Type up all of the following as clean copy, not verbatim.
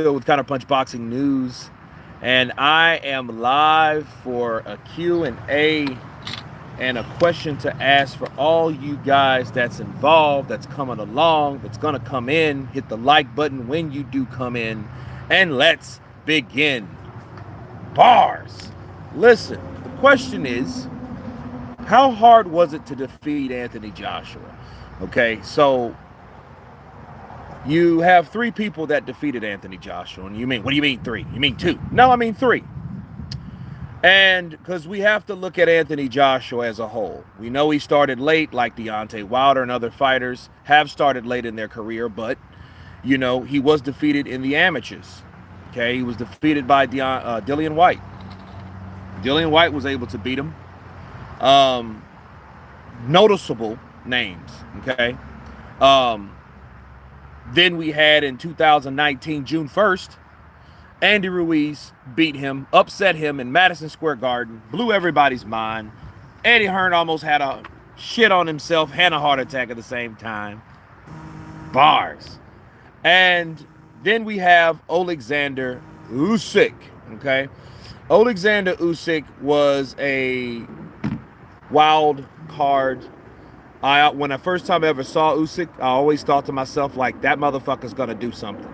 with Counterpunch Boxing News, and I am live for a Q&A and a question to ask for all you guys that's involved, that's coming along, that's going to come in. Hit the like button when you do come in, and let's begin. Bars. Listen, the question is, how hard was it to defeat Anthony Joshua? Okay, so you have three people that defeated Anthony Joshua. And you mean, what do you mean three? You mean two? No, I mean three. And because we have to look at Anthony Joshua as a whole. We know he started late, like Deontay Wilder and other fighters have started late in their career, but, you know, he was defeated in the amateurs. Okay, he was defeated by Dillian White. Dillian White was able to beat him. Noticeable names, okay? Then we had in 2019, June 1st, Andy Ruiz beat him, upset him in Madison Square Garden, blew everybody's mind. Eddie Hearn almost had a shit on himself and a heart attack at the same time. Bars. And then we have Alexander Usyk, okay? Alexander Usyk was a wild card. When the first time I ever saw Usyk, I always thought to myself, like, that motherfucker's gonna do something.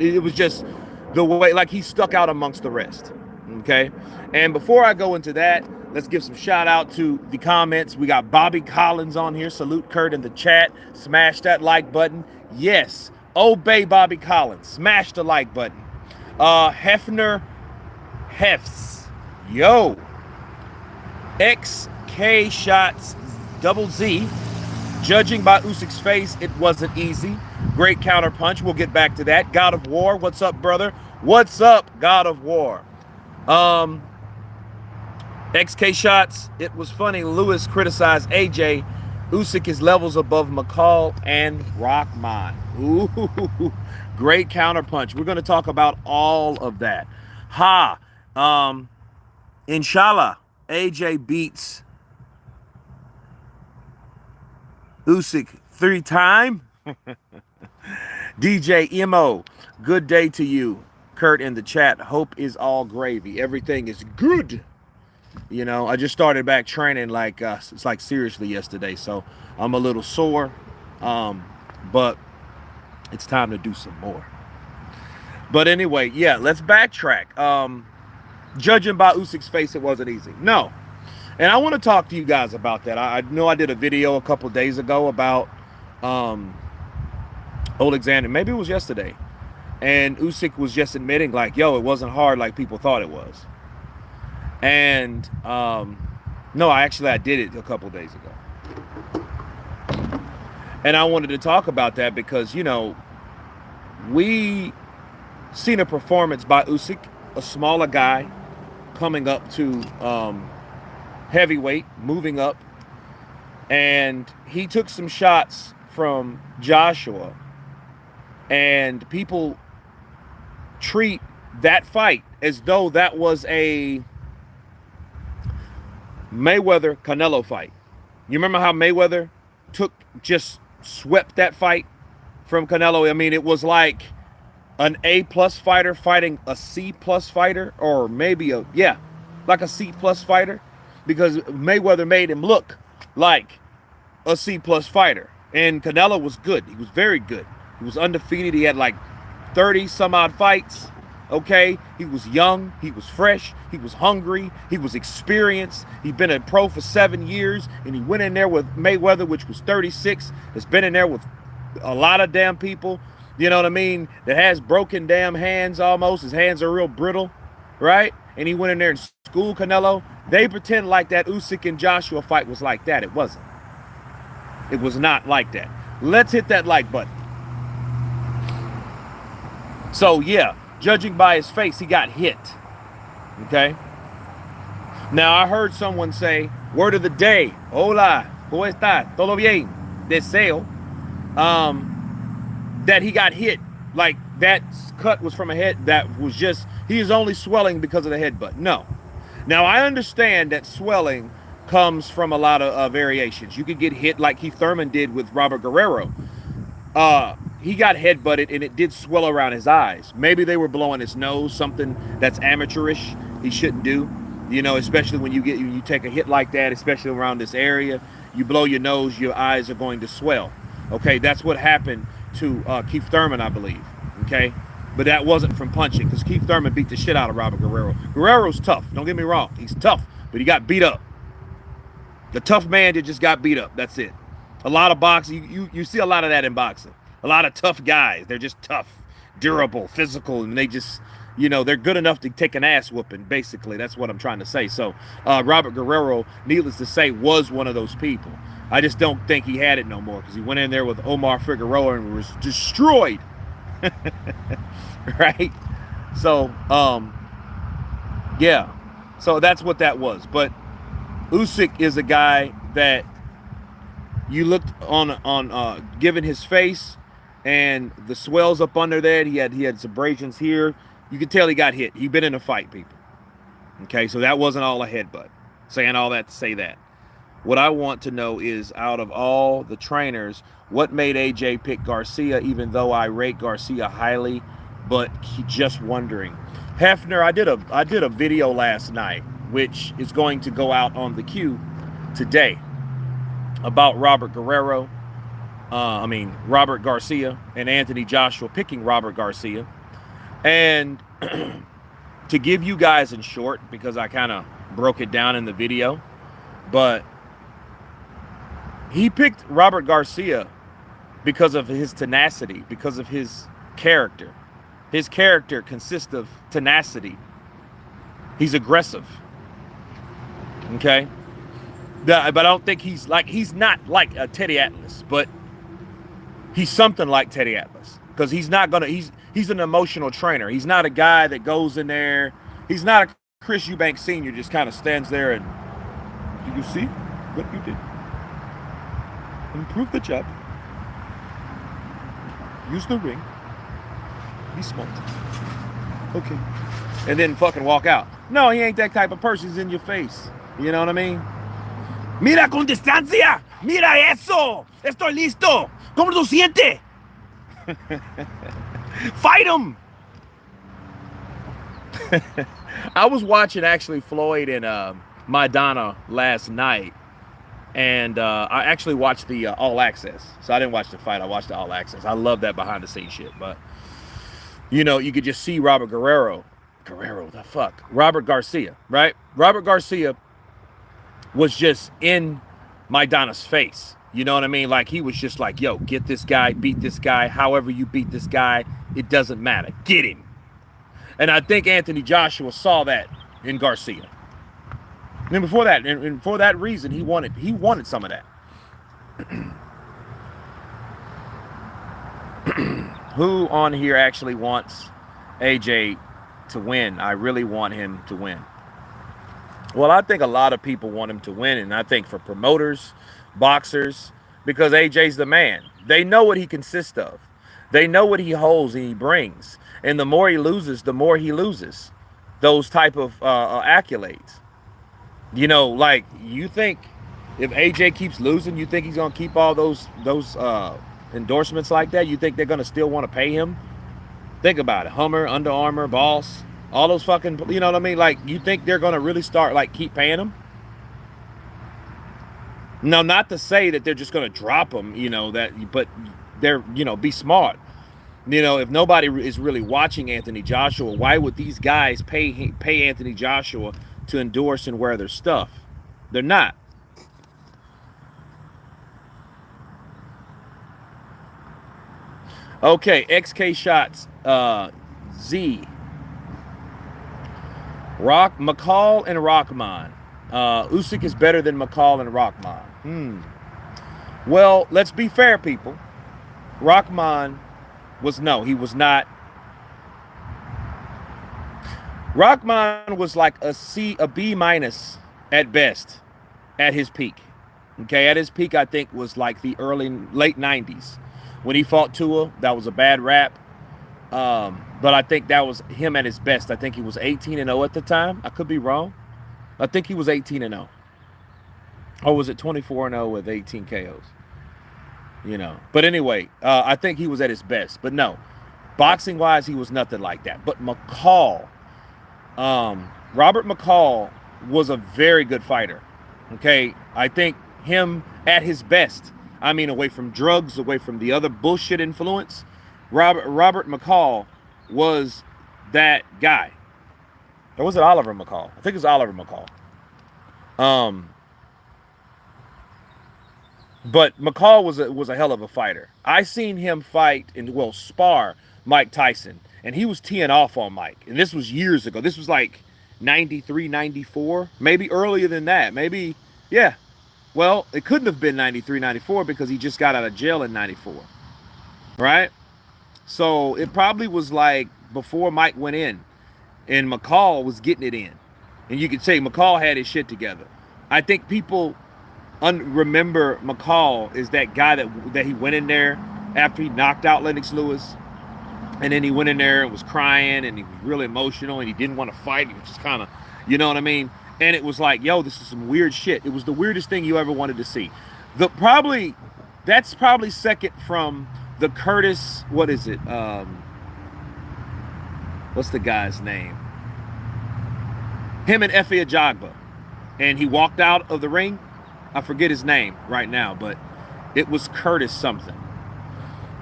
It was just the way, like, he stuck out amongst the rest, okay? And before I go into that, let's give some shout out to the comments. We got Bobby Collins on here. Salute Kurt in the chat. Smash that like button. Yes, obey Bobby Collins. Smash the like button. Hefner Hefs. Yo. XK Shots Double Z. Judging by Usyk's face, it wasn't easy. Great counter punch. We'll get back to that. God of War, what's up, brother? What's up, God of War? XK Shots, it was funny. Lewis criticized AJ. Usyk is levels above Mccall and Rockman. Ooh, great counter punch. We're going to talk about all of that. Inshallah, AJ beats Usyk 3-time. DJ Emo, good day to you. Kurt in the chat, hope is all gravy. Everything is good. You know, I just started back training it's like seriously yesterday, so I'm a little sore. But it's time to do some more. But anyway, yeah, let's backtrack. Judging by Usyk's face, it wasn't easy. No. And I want to talk to you guys about that. I know I did a video a couple days ago about Alexander. Maybe it was yesterday. And Usyk was just admitting, like, yo, it wasn't hard like people thought it was. And no, I did it a couple days ago. And I wanted to talk about that because, you know, we seen a performance by Usyk, a smaller guy coming up to heavyweight, moving up, and he took some shots from Joshua, and people treat that fight as though that was a Mayweather-Canelo fight. You remember how Mayweather just swept that fight from Canelo? I mean, it was like an A-plus fighter fighting a C-plus fighter, or maybe like a C-plus fighter, because Mayweather made him look like a C-plus fighter. And Canelo was good. He was very good. He was undefeated. He had like 30-some-odd fights, okay? He was young. He was fresh. He was hungry. He was experienced. He'd been a pro for 7 years, and he went in there with Mayweather, which was 36. Has been in there with a lot of damn people, you know what I mean, that has broken damn hands almost. His hands are real brittle, right? And he went in there and schooled Canelo. They pretend like that Usyk and Joshua fight was like that. It wasn't. It was not like that. Let's hit that like button. So, yeah, judging by his face, he got hit. Okay? Now, I heard someone say, word of the day, hola, ¿cómo está? ¿Todo bien? Deseo. That he got hit. Like, that cut was from a head that was just, he is only swelling because of the headbutt. No. Now, I understand that swelling comes from a lot of variations. You could get hit like Keith Thurman did with Robert Guerrero. he got headbutted and it did swell around his eyes. Maybe they were blowing his nose, something that's amateurish he shouldn't do. You know, especially when you take a hit like that, especially around this area, you blow your nose, your eyes are going to swell. Okay, that's what happened to Keith Thurman, I believe. Okay, but that wasn't from punching, because Keith Thurman beat the shit out of Robert Guerrero. Guerrero's tough. Don't get me wrong, he's tough, but he got beat up. The tough man that just got beat up. That's it. A lot of boxing, you see a lot of that in boxing. A lot of tough guys. They're just tough, durable, physical, and they just, you know, they're good enough to take an ass whooping, basically. That's what I'm trying to say. So Robert Guerrero, needless to say, was one of those people. I just don't think he had it no more, because he went in there with Omar Figueroa and was destroyed. Right? So, yeah. So that's what that was. But Usyk is a guy that you looked on given his face and the swells up under there. He had abrasions here. You could tell he got hit. He'd been in a fight, people. Okay, so that wasn't all a headbutt. Saying all that to say that. What I want to know is, out of all the trainers, what made AJ pick Garcia, even though I rate Garcia highly, but just wondering. Hefner, I did a video last night, which is going to go out on the queue today, about Robert Garcia and Anthony Joshua picking Robert Garcia. And to give you guys in short, because I kind of broke it down in the video, but he picked Robert Garcia because of his tenacity, because of his character. His character consists of tenacity. He's aggressive. Okay? But I don't think he's not like a Teddy Atlas, but he's something like Teddy Atlas. Because he's an emotional trainer. He's not a guy that goes in there. He's not a Chris Eubank Sr. just kind of stands there and, do you see what you did? Improve the jab. Use the ring. Be smart. Okay. And then fucking walk out. No, he ain't that type of person. He's in your face. You know what I mean? Mira con distancia. Mira eso. Estoy listo. ¿Cómo lo siente? Fight him. I was watching actually Floyd and Maidana last night. And I actually watched the All Access. So I didn't watch the fight. I watched the All Access. I love that behind the scenes shit. But, you know, you could just see Robert Garcia, right? Robert Garcia was just in Maidana's face. You know what I mean? Like, he was just like, yo, get this guy, beat this guy. However you beat this guy, it doesn't matter. Get him. And I think Anthony Joshua saw that in Garcia. And before that, and for that reason, he wanted some of that. Who on here actually wants AJ to win? I really want him to win. Well, I think a lot of people want him to win, and I think for promoters, boxers, because AJ's the man. They know what he consists of. They know what he holds and he brings. And the more he loses, the more he loses those type of accolades. You know, like, you think if AJ keeps losing, you think he's going to keep all those endorsements like that? You think they're going to still want to pay him? Think about it. Hummer, Under Armour, Boss, all those fucking, you know what I mean? Like, you think they're going to really start, like, keep paying him? No, not to say that they're just going to drop him, you know, but they're, you know, be smart. You know, if nobody is really watching Anthony Joshua, why would these guys pay Anthony Joshua to endorse and wear their stuff? They're not. Okay, XK Shots, Z. Mccall and Rockman. Usyk is better than Mccall and Rockman. Well, let's be fair, people. Rockman he was not. Rockman was like a B minus at best at his peak. Okay, at his peak, I think was like the late 90s. When he fought Tua, that was a bad rap. But I think that was him at his best. I think he was 18-0 at the time. I could be wrong. I think he was 18-0. Or was it 24-0 with 18 KOs? But anyway, I think he was at his best. But no, boxing wise, he was nothing like that. But McCall, Robert McCall was a very good fighter. Okay, I think him at his best. I mean, away from drugs, away from the other bullshit influence. Robert McCall was that guy. Or was it Oliver McCall? I think it was Oliver McCall. But McCall was a hell of a fighter. I seen him fight spar Mike Tyson, and he was teeing off on Mike. And this was years ago. This was like 93, 94, maybe earlier than that. Maybe, yeah. Well, it couldn't have been 93, 94 because he just got out of jail in 94, right? So it probably was like before Mike went in, and McCall was getting it in. And you could say McCall had his shit together. I think people remember McCall is that guy that he went in there after he knocked out Lennox Lewis, and then he went in there and was crying and he was really emotional and he didn't want to fight. He was just kind of, you know what I mean? And it was like, yo, this is some weird shit. It was the weirdest thing you ever wanted to see. That's probably second from the Curtis. What is it? What's the guy's name? Him and Efe Ajagba, and he walked out of the ring. I forget his name right now, but it was Curtis something.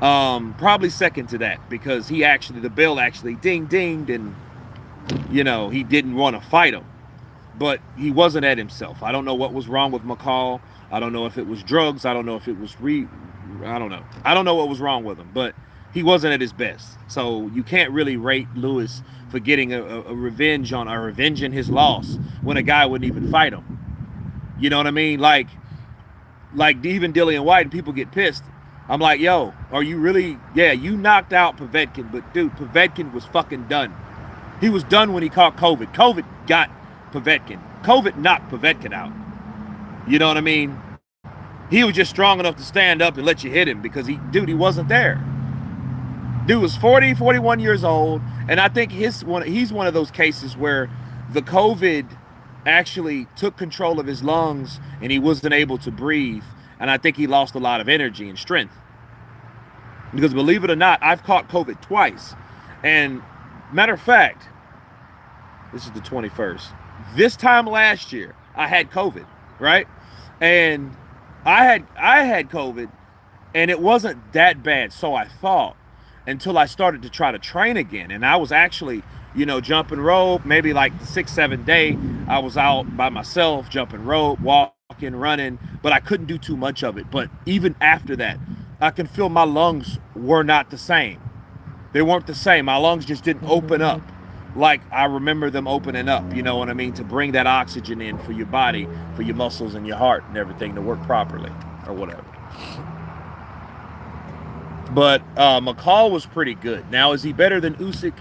Probably second to that because the bell actually dinged, and he didn't want to fight him, but he wasn't at himself. I don't know what was wrong with McCall. I don't know if it was drugs. I don't know if it was I don't know. I don't know what was wrong with him, but he wasn't at his best. So you can't really rate Lewis for getting a revenge in his loss when a guy wouldn't even fight him. You know what I mean? Like even Dillian White, and people get pissed. I'm like, yo, are you really? Yeah, you knocked out Povetkin, but dude, Povetkin was fucking done. He was done when he caught COVID. COVID got Povetkin. COVID knocked Povetkin out. You know what I mean? He was just strong enough to stand up and let you hit him because he wasn't there. Dude was 40, 41 years old, and I think he's one of those cases where the COVID actually took control of his lungs and he wasn't able to breathe, and I think he lost a lot of energy and strength. Because believe it or not, I've caught COVID twice. And matter of fact, this is the 21st. This time last year, I had COVID, right? And I had COVID, and it wasn't that bad, so I thought, until I started to try to train again. And I was actually, jumping rope, maybe like the 6-7 day, I was out by myself, jumping rope, walking, running, but I couldn't do too much of it. But even after that, I can feel my lungs were not the same. They weren't the same. My lungs just didn't open up like I remember them opening up, you know what I mean, to bring that oxygen in for your body, for your muscles and your heart and everything to work properly or whatever. But McCall was pretty good. Now, is he better than Usyk?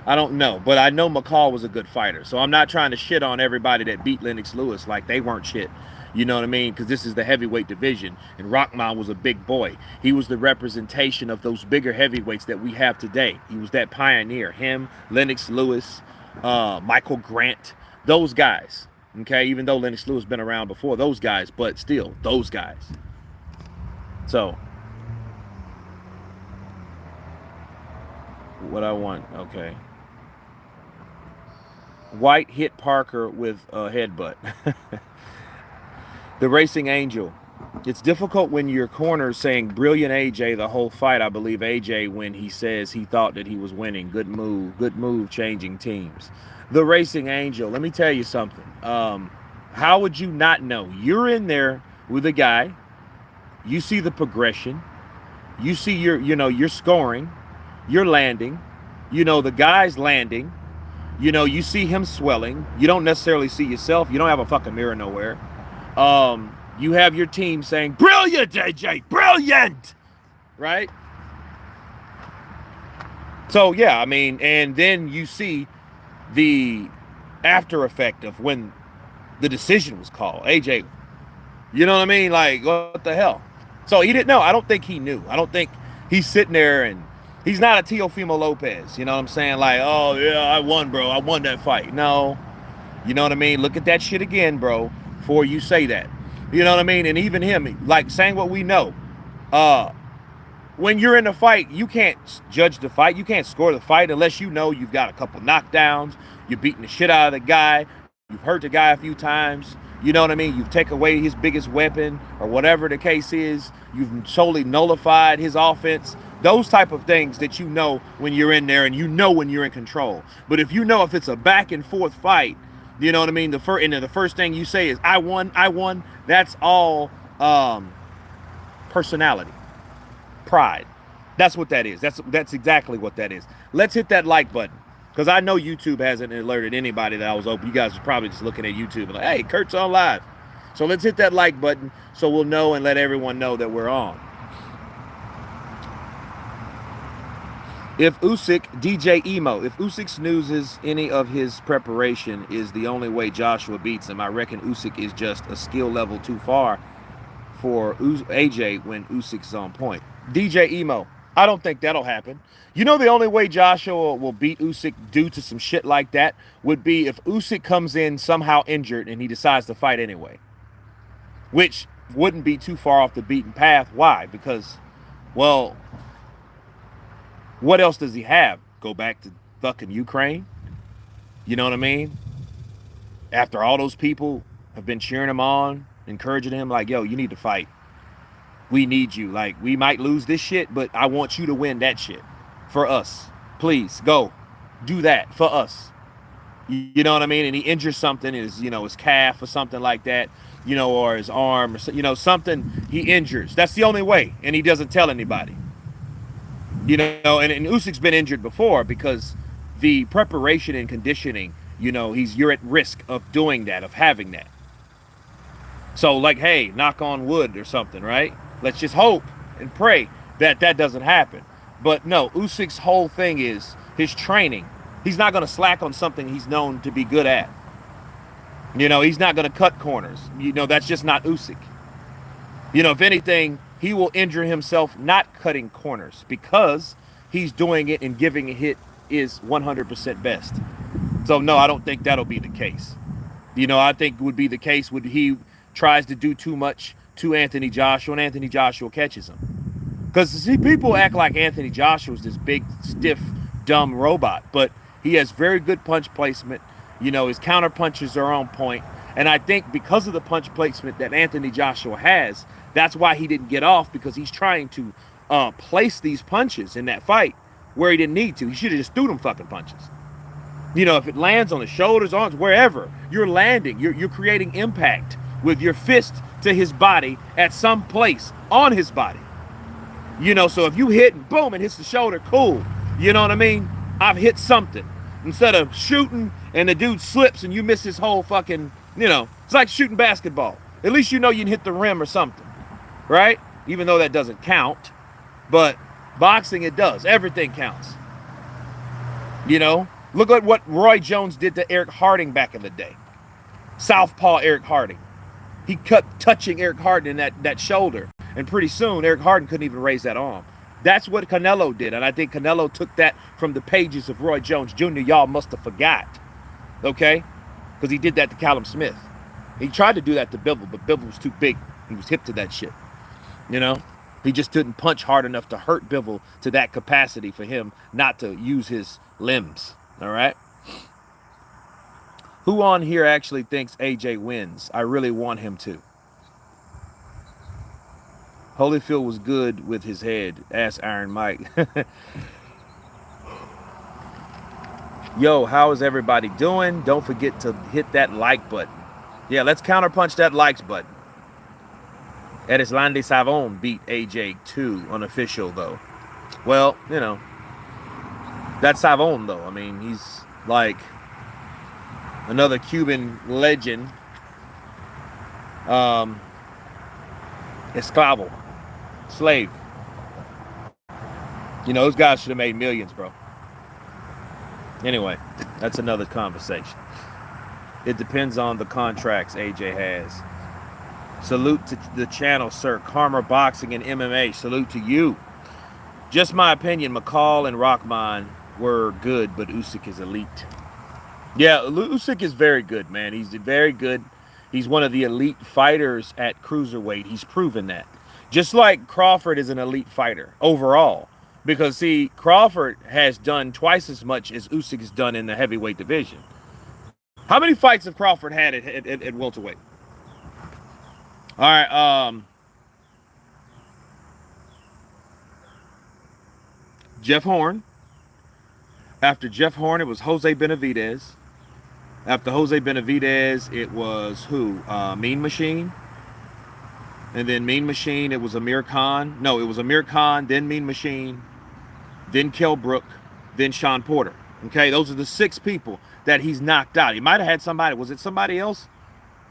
I don't know. But I know McCall was a good fighter. So I'm not trying to shit on everybody that beat Lennox Lewis like they weren't shit. You know what I mean? Because this is the heavyweight division. And Rockman was a big boy. He was the representation of those bigger heavyweights that we have today. He was that pioneer. Him, Lennox Lewis, Michael Grant. Those guys. Okay? Even though Lennox Lewis been around before those guys. But still, those guys. So... what I want, okay. White hit Parker with a headbutt. The Racing Angel. It's difficult when your corner's saying brilliant AJ the whole fight. I believe AJ when he says he thought that he was winning. Good move changing teams. The Racing Angel. Let me tell you something. How would you not know? You're in there with a guy. You see the progression. You see you're scoring. You're landing, the guy's landing, you see him swelling. You don't necessarily see yourself. You don't have a fucking mirror nowhere. You have your team saying, brilliant, AJ, brilliant, right? So, yeah, I mean, and then you see the after effect of when the decision was called. AJ, you know what I mean? Like, what the hell? So he didn't know. I don't think he knew. I don't think he's sitting there and he's not a Teofimo Lopez, you know what I'm saying? Like, oh, yeah, I won, bro. I won that fight. No. You know what I mean? Look at that shit again, bro, before you say that. You know what I mean? And even him, like, saying what we know. When you're in a fight, you can't judge the fight. You can't score the fight unless you know you've got a couple knockdowns, you're beating the shit out of the guy, you've hurt the guy a few times. You know what I mean? You've taken away his biggest weapon or whatever the case is. You've totally nullified his offense. Those type of things that you know when you're in there, and you know when you're in control. But if you know if it's a back and forth fight, you know what I mean? The first thing you say is I won. That's all personality. Pride. That's what that is. That's exactly what that is. Let's hit that like button, because I know YouTube hasn't alerted anybody that I was open. You guys are probably just looking at YouTube and like, hey, Kurt's on live. So let's hit that like button so we'll know and let everyone know that we're on. If Usyk, DJ Emo, if Usyk snoozes any of his preparation is the only way Joshua beats him, I reckon Usyk is just a skill level too far for AJ when Usyk's on point. DJ Emo, I don't think that'll happen. You know, the only way Joshua will beat Usyk due to some shit like that would be if Usyk comes in somehow injured and he decides to fight anyway, which wouldn't be too far off the beaten path. Why? Because, well, what else does he have? Go back to fucking Ukraine? You know what I mean? After all those people have been cheering him on, encouraging him like, yo, you need to fight. We need you. Like, we might lose this shit, but I want you to win that shit for us. Please go do that for us. You know what I mean? And he injures something, his calf or something like that, or his arm, or something he injures. That's the only way. And he doesn't tell anybody. And Usyk's been injured before because the preparation and conditioning, you're at risk of doing that, of having that. So, like, hey, knock on wood or something, right? Let's just hope and pray that that doesn't happen. But no, Usyk's whole thing is his training. He's not going to slack on something he's known to be good at. He's not going to cut corners. That's just not Usyk. If anything, he will injure himself not cutting corners because he's doing it and giving a hit is 100% best. So, no, I don't think that'll be the case. I think would be the case would he tries to do too much to Anthony Joshua, and Anthony Joshua catches him. Because, see, people act like Anthony Joshua's this big, stiff, dumb robot, but he has very good punch placement. His counter punches are on point, and I think because of the punch placement that Anthony Joshua has, that's why he didn't get off, because he's trying to place these punches in that fight where he didn't need to. He should have just threw them fucking punches. If it lands on the shoulders, arms, wherever, you're landing. You're creating impact with your fist to his body at some place on his body. So if you hit and boom, it hits the shoulder, cool. You know what I mean? I've hit something. Instead of shooting and the dude slips and you miss his whole fucking, it's like shooting basketball. At least you can hit the rim or something, right? Even though that doesn't count. But boxing, it does. Everything counts. Look at what Roy Jones did to Eric Harding back in the day. Southpaw Eric Harding. He kept touching Eric Harding in that shoulder. And pretty soon, Eric Harding couldn't even raise that arm. That's what Canelo did. And I think Canelo took that from the pages of Roy Jones Jr. Y'all must have forgot. Okay? Because he did that to Callum Smith. He tried to do that to Bivol, but Bivol was too big. He was hip to that shit. He just didn't punch hard enough to hurt Bivol to that capacity for him not to use his limbs. All right? Who on here actually thinks AJ wins? I really want him to. Holyfield was good with his head. Ask Iron Mike. Yo, how is everybody doing? Don't forget to hit that like button. Yeah, let's counterpunch that likes button. Edislande Savon beat AJ 2 unofficial, though. Well, that's Savon, though. I mean, he's like another Cuban legend. Esclavo. Slave. Those guys should have made millions, bro. Anyway, that's another conversation. It depends on the contracts AJ has. Salute to the channel, sir. Karma Boxing and MMA. Salute to you. Just my opinion, Mccall and Rahman were good, but Usyk is elite. Yeah, Usyk is very good, man. He's very good. He's one of the elite fighters at cruiserweight. He's proven that. Just like Crawford is an elite fighter overall. Because, see, Crawford has done twice as much as Usyk has done in the heavyweight division. How many fights have Crawford had at welterweight? All right. Jeff Horn. After Jeff Horn, it was Jose Benavidez. After Jose Benavidez, it was who? Mean Machine. And then Mean Machine, it was Amir Khan. No, it was Amir Khan, then Mean Machine, then Kell Brook, then Sean Porter. Okay, those are the 6 people that he's knocked out. He might have had somebody. Was it somebody else?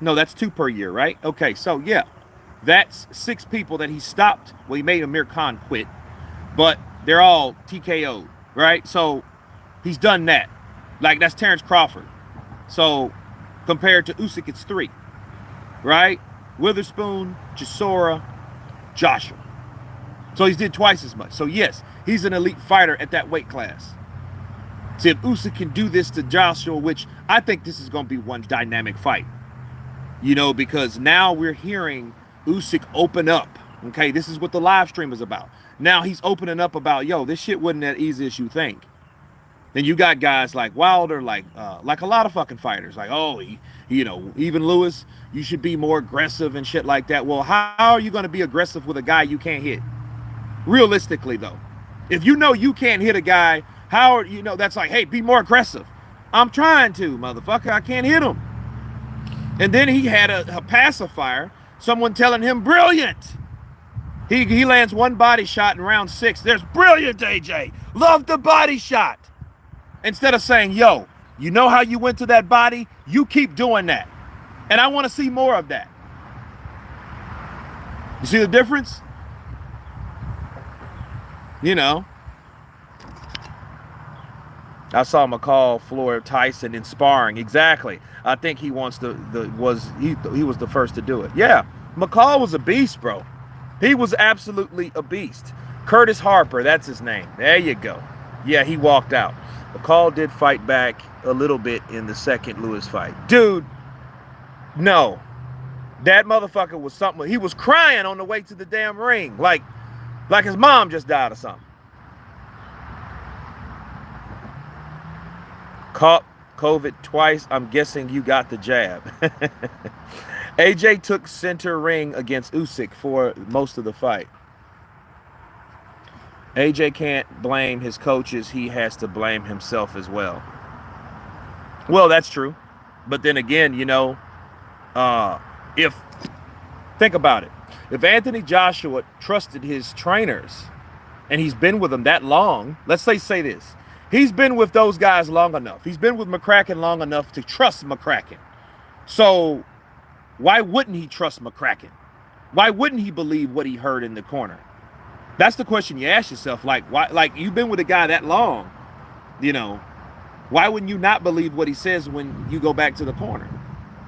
No, that's 2 per year, right? Okay, so yeah, that's 6 people that he stopped. Well, he made Amir Khan quit, but they're all TKO'd, right? So he's done that. Like, that's Terrence Crawford. So compared to Usyk, it's 3, right? Witherspoon, Chisora, Joshua. So he's did twice as much. So yes, he's an elite fighter at that weight class. See, if Usyk can do this to Joshua, which I think this is going to be one dynamic fight, you know, because now we're hearing Usyk open up. Okay, this is what the live stream is about. Now he's opening up about, yo, this shit wasn't that easy as you think. Then you got guys like Wilder, like a lot of fucking fighters, like, oh, you know, even Lewis, you should be more aggressive and shit like that. Well, how are you going to be aggressive with a guy you can't hit? Realistically, though, if you know you can't hit a guy, how are you know that's like, hey, be more aggressive. I'm trying to, motherfucker, I can't hit him. And then he had a pacifier, someone telling him, brilliant. He lands one body shot in round 6. There's brilliant, AJ. Love the body shot. Instead of saying, yo, you know how you went to that body? You keep doing that. And I want to see more of that. You see the difference? You know. I saw Mccall floor Tyson in sparring. Exactly. I think he wants he was the first to do it. Yeah. Mccall was a beast, bro. He was absolutely a beast. Curtis Harper, that's his name. There you go. Yeah, he walked out. Mccall did fight back a little bit in the second Lewis fight. Dude, no. That motherfucker was something. He was crying on the way to the damn ring. Like his mom just died or something. Caught COVID twice. I'm guessing you got the jab. AJ took center ring against Usyk for most of the fight. AJ can't blame his coaches. He has to blame himself as well. Well, that's true. But then again, you know, think about it. If Anthony Joshua trusted his trainers and he's been with them that long, let's say this. He's been with those guys long enough. He's been with McCracken long enough to trust McCracken. So why wouldn't he trust McCracken? Why wouldn't he believe what he heard in the corner? That's the question you ask yourself. Like, why? Like, you've been with a guy that long, you know, why wouldn't you not believe what he says when you go back to the corner?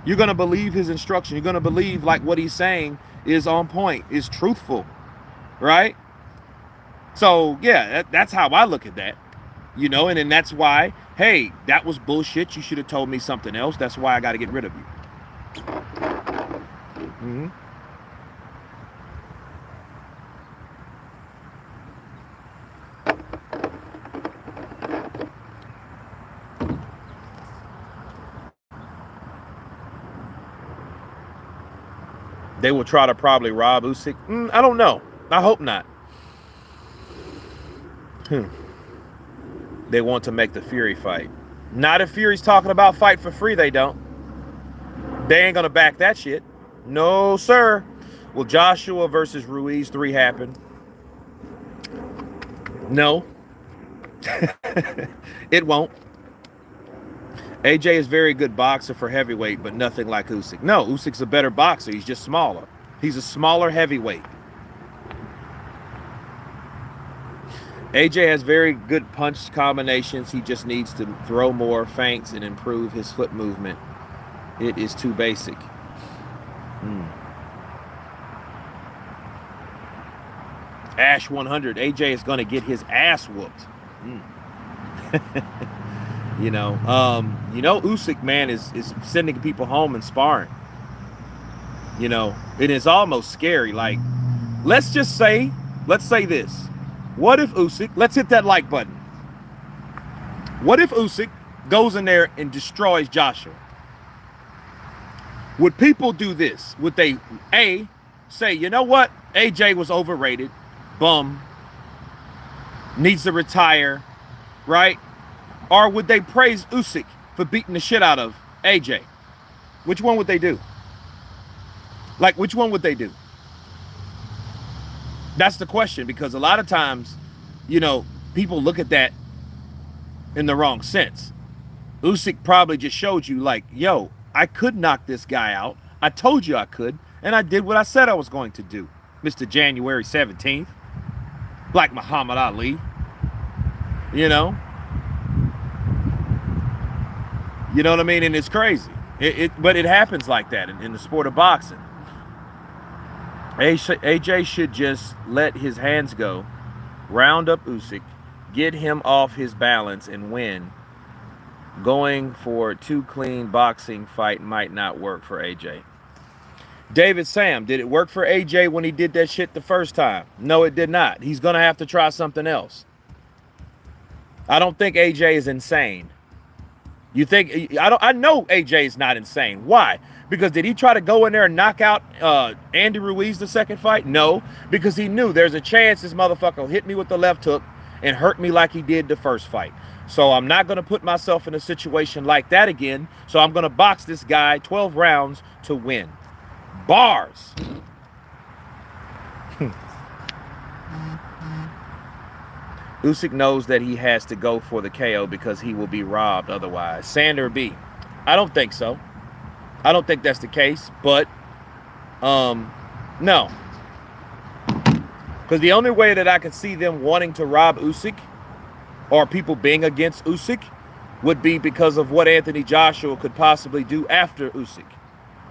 You're going to believe his instruction. You're going to believe like what he's saying is on point, is truthful, right? So, yeah, that's how I look at that, you know, and then that's why, hey, that was bullshit. You should have told me something else. That's why I got to get rid of you. Mm-hmm. They will try to probably rob Usyk. I don't know. I hope not. They want to make the Fury fight. Not if Fury's talking about fight for free, they don't. They ain't going to back that shit. No, sir. Will Joshua versus Ruiz 3 happen? No. It won't. AJ is very good boxer for heavyweight, but nothing like Usyk. No, Usyk's a better boxer. He's just smaller. He's a smaller heavyweight. AJ has very good punch combinations. He just needs to throw more feints and improve his foot movement. It is too basic. Ash 100. AJ is going to get his ass whooped. You know, Usyk, man, is sending people home and sparring. You know, it is almost scary. Like let's say this. What if Usyk, let's hit that like button. What if Usyk goes in there and destroys Joshua? Would people do this? Would they, A, say, you know what? AJ was overrated, bum, needs to retire, right? Or would they praise Usyk for beating the shit out of AJ? Which one would they do? Like, which one would they do? That's the question, because a lot of times, you know, people look at that in the wrong sense. Usyk probably just showed you, like, yo, I could knock this guy out. I told you I could, and I did what I said I was going to do, Mr. January 17th. Like Muhammad Ali. You know? You know what I mean? And it's crazy. But it happens like that in the sport of boxing. AJ should just let his hands go, round up Usyk, get him off his balance, and win. Going for a too clean boxing fight might not work for AJ. David Sam, did it work for AJ when he did that shit the first time? No, it did not. He's going to have to try something else. I don't think AJ is insane. You think, I know AJ is not insane. Why? Because did he try to go in there and knock out Andy Ruiz the second fight? No, because he knew there's a chance this motherfucker will hit me with the left hook and hurt me like he did the first fight. So I'm not going to put myself in a situation like that again. So I'm going to box this guy 12 rounds to win. Bars. Usyk knows that he has to go for the KO because he will be robbed otherwise. Sander B. I don't think so. I don't think that's the case, but no. Because the only way that I could see them wanting to rob Usyk, or people being against Usyk, would be because of what Anthony Joshua could possibly do after Usyk.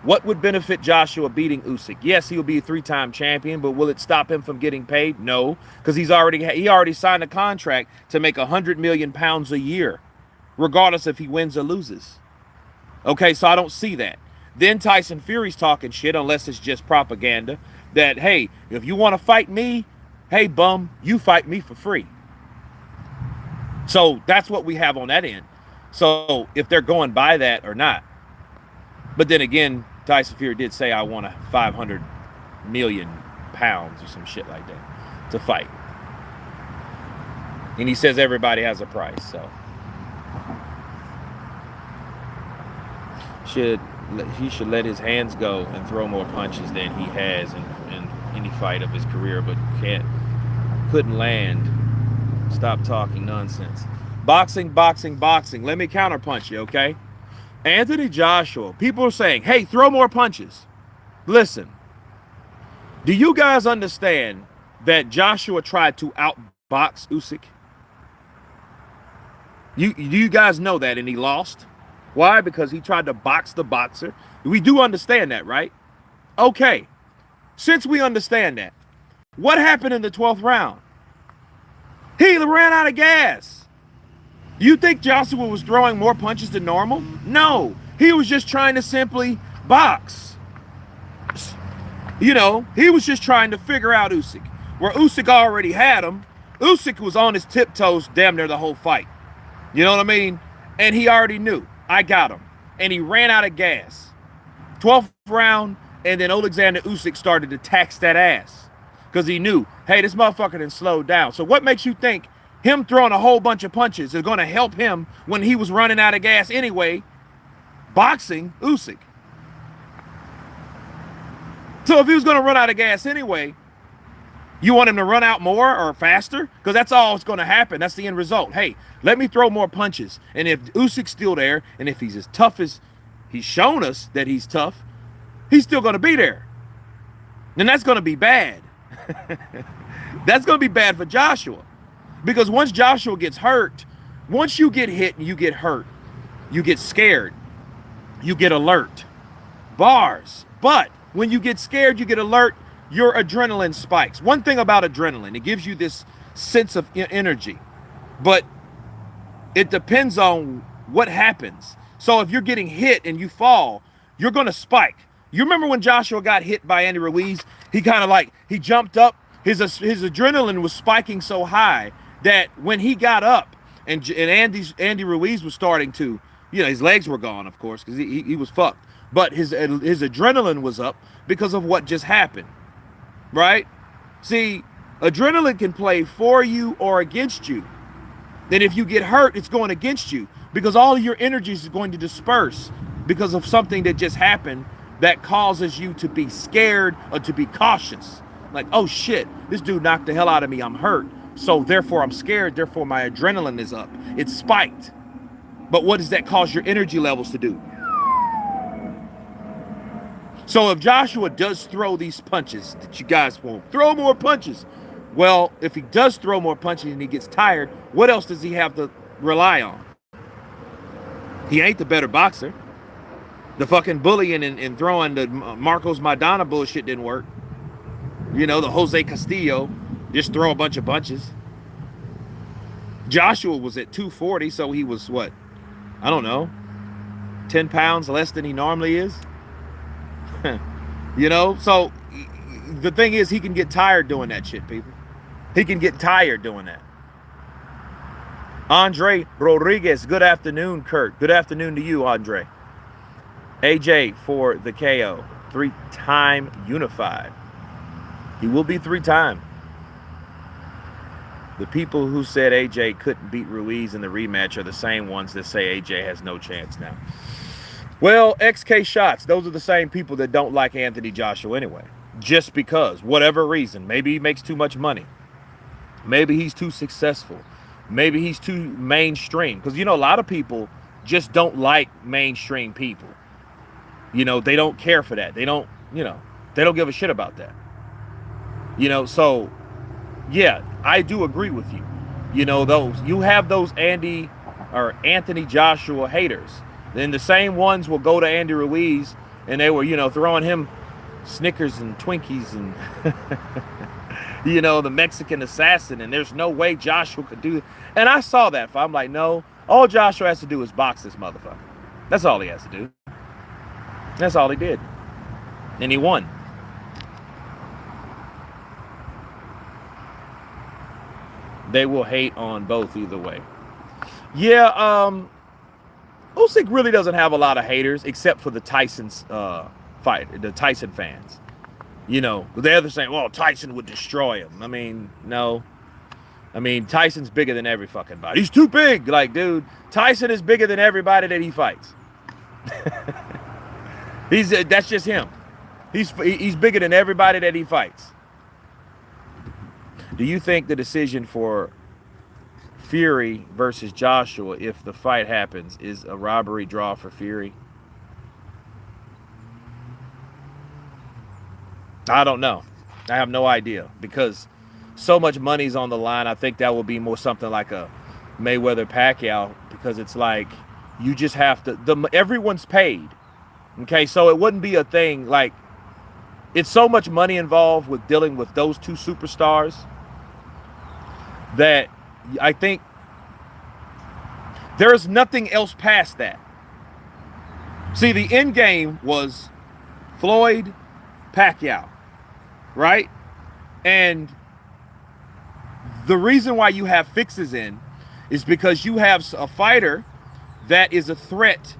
What would benefit Joshua beating Usyk? Yes, he'll be a 3-time champion, but will it stop him from getting paid? No, because he already signed a contract to make 100 million pounds a year, regardless if he wins or loses. Okay, so I don't see that. Then Tyson Fury's talking shit, unless it's just propaganda, that, hey, if you want to fight me, hey, bum, you fight me for free. So that's what we have on that end. So if they're going by that or not. But then again, Tyson Fury did say, I want 500 million pounds or some shit like that to fight. And he says everybody has a price, so. He should let his hands go and throw more punches than he has in any fight of his career, but couldn't land. Stop talking nonsense. Boxing. Let me counterpunch you, okay? Anthony Joshua, people are saying, hey, throw more punches. Listen, do you guys understand that Joshua tried to outbox Usyk? Do you guys know that, and he lost? Why? Because he tried to box the boxer. We do understand that, right? Okay. Since we understand that, what happened in the 12th round? He ran out of gas. Do you think Joshua was throwing more punches than normal? No. He was just trying to simply box. You know, he was just trying to figure out Usyk. Where Usyk already had him, Usyk was on his tiptoes damn near the whole fight. You know what I mean? And he already knew, I got him. And he ran out of gas. 12th round, and then Alexander Usyk started to tax that ass. Because he knew, hey, this motherfucker done slowed down. So what makes you think him throwing a whole bunch of punches is going to help him when he was running out of gas anyway, boxing Usyk? So if he was going to run out of gas anyway, you want him to run out more or faster? Because that's all that's going to happen. That's the end result. Hey, let me throw more punches. And if Usyk's still there, and if he's as tough as he's shown us that he's tough, he's still going to be there. And that's going to be bad. That's going to be bad for Joshua. Because once Joshua gets hurt, once you get hit and you get hurt, you get scared. You get alert. Bars. But when you get scared, you get alert, your adrenaline spikes. One thing about adrenaline, it gives you this sense of energy. But it depends on what happens. So if you're getting hit and you fall, you're going to spike. You remember when Joshua got hit by Andy Ruiz? He kind of like, he jumped up. His adrenaline was spiking so high that when he got up and Andy Ruiz was starting to, his legs were gone, of course, because he was fucked. But his adrenaline was up because of what just happened, right? See, adrenaline can play for you or against you. Then if you get hurt, it's going against you because all of your energy is going to disperse because of something that just happened that causes you to be scared or to be cautious. Like, oh shit, this dude knocked the hell out of me, I'm hurt. So therefore I'm scared, therefore my adrenaline is up. It's spiked. But what does that cause your energy levels to do? So if Joshua does throw these punches that you guys won't throw more punches, well, if he does throw more punches and he gets tired, what else does he have to rely on? He ain't the better boxer. The fucking bullying and throwing the Marcos Maidana bullshit didn't work. The Jose Castillo, just throw a bunch of punches. Joshua was at 240, so he was what? I don't know, 10 pounds less than he normally is. So the thing is, he can get tired doing that shit, people. He can get tired doing that. Andre Rodriguez, good afternoon, Kurt. Good afternoon to you, Andre. AJ for the KO, 3-time unified. He will be 3-time. The people who said AJ couldn't beat Ruiz in the rematch are the same ones that say AJ has no chance now. Well, XK Shots, those are the same people that don't like Anthony Joshua anyway. Just because, whatever reason. Maybe he makes too much money. Maybe he's too successful. Maybe he's too mainstream. Because, a lot of people just don't like mainstream people. They don't care for that. They don't give a shit about that. So, yeah, I do agree with you. You have those Anthony Joshua haters. Then the same ones will go to Andy Ruiz and they were, throwing him Snickers and Twinkies and, the Mexican assassin. And there's no way Joshua could do it. And I saw that. I'm like, no, all Joshua has to do is box this motherfucker. That's all he has to do. That's all he did. And he won. They will hate on both either way. Yeah, Usyk really doesn't have a lot of haters except for the Tyson's fight, the Tyson fans. They're saying, well, Tyson would destroy him. I mean, no. I mean, Tyson's bigger than every fucking body. He's too big. Like, dude, Tyson is bigger than everybody that he fights. That's just him. He's bigger than everybody that he fights. Do you think the decision for Fury versus Joshua, if the fight happens, is a robbery draw for Fury? I don't know. I have no idea because so much money's on the line. I think that will be more something like a Mayweather-Pacquiao because it's like you just have to. Everyone's paid. Okay, so it wouldn't be a thing like it's so much money involved with dealing with those two superstars that I think there's nothing else past that. See, the end game was Floyd, Pacquiao, right? And the reason why you have fixes in is because you have a fighter that is a threat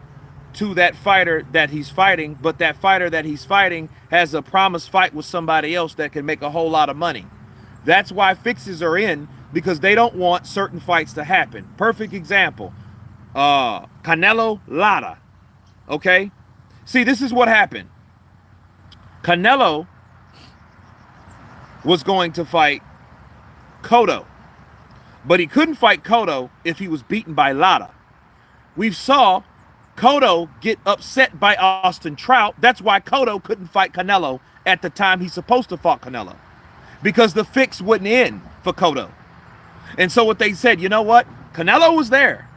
to that fighter that he's fighting, but that fighter that he's fighting has a promised fight with somebody else that can make a whole lot of money. That's why fixes are in, because they don't want certain fights to happen. Perfect example, Canelo Lara, okay? See, this is what happened. Canelo was going to fight Cotto, but he couldn't fight Cotto if he was beaten by Lara. We saw Cotto get upset by Austin Trout. That's why Cotto couldn't fight Canelo at the time he's supposed to fight Canelo, because the fix wouldn't end for Cotto. And so what they said, you know what? Canelo was there.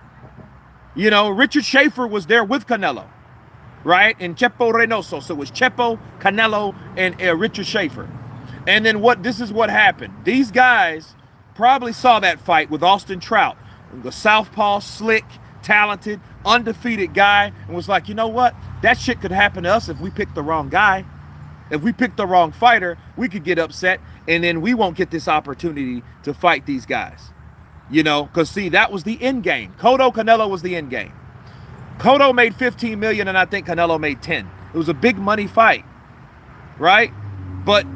Richard Schaefer was there with Canelo, right? And Chepo Reynoso. So it was Chepo, Canelo, and Richard Schaefer. And then this is what happened. These guys probably saw that fight with Austin Trout, the southpaw, slick, talented, undefeated guy, and was like, you know what? That shit could happen to us if we pick the wrong guy. If we pick the wrong fighter, we could get upset, and then we won't get this opportunity to fight these guys. You know, because see, that was the end game. Canelo was the end game. Cotto made 15 million, and I think Canelo made 10. It was a big money fight, right? But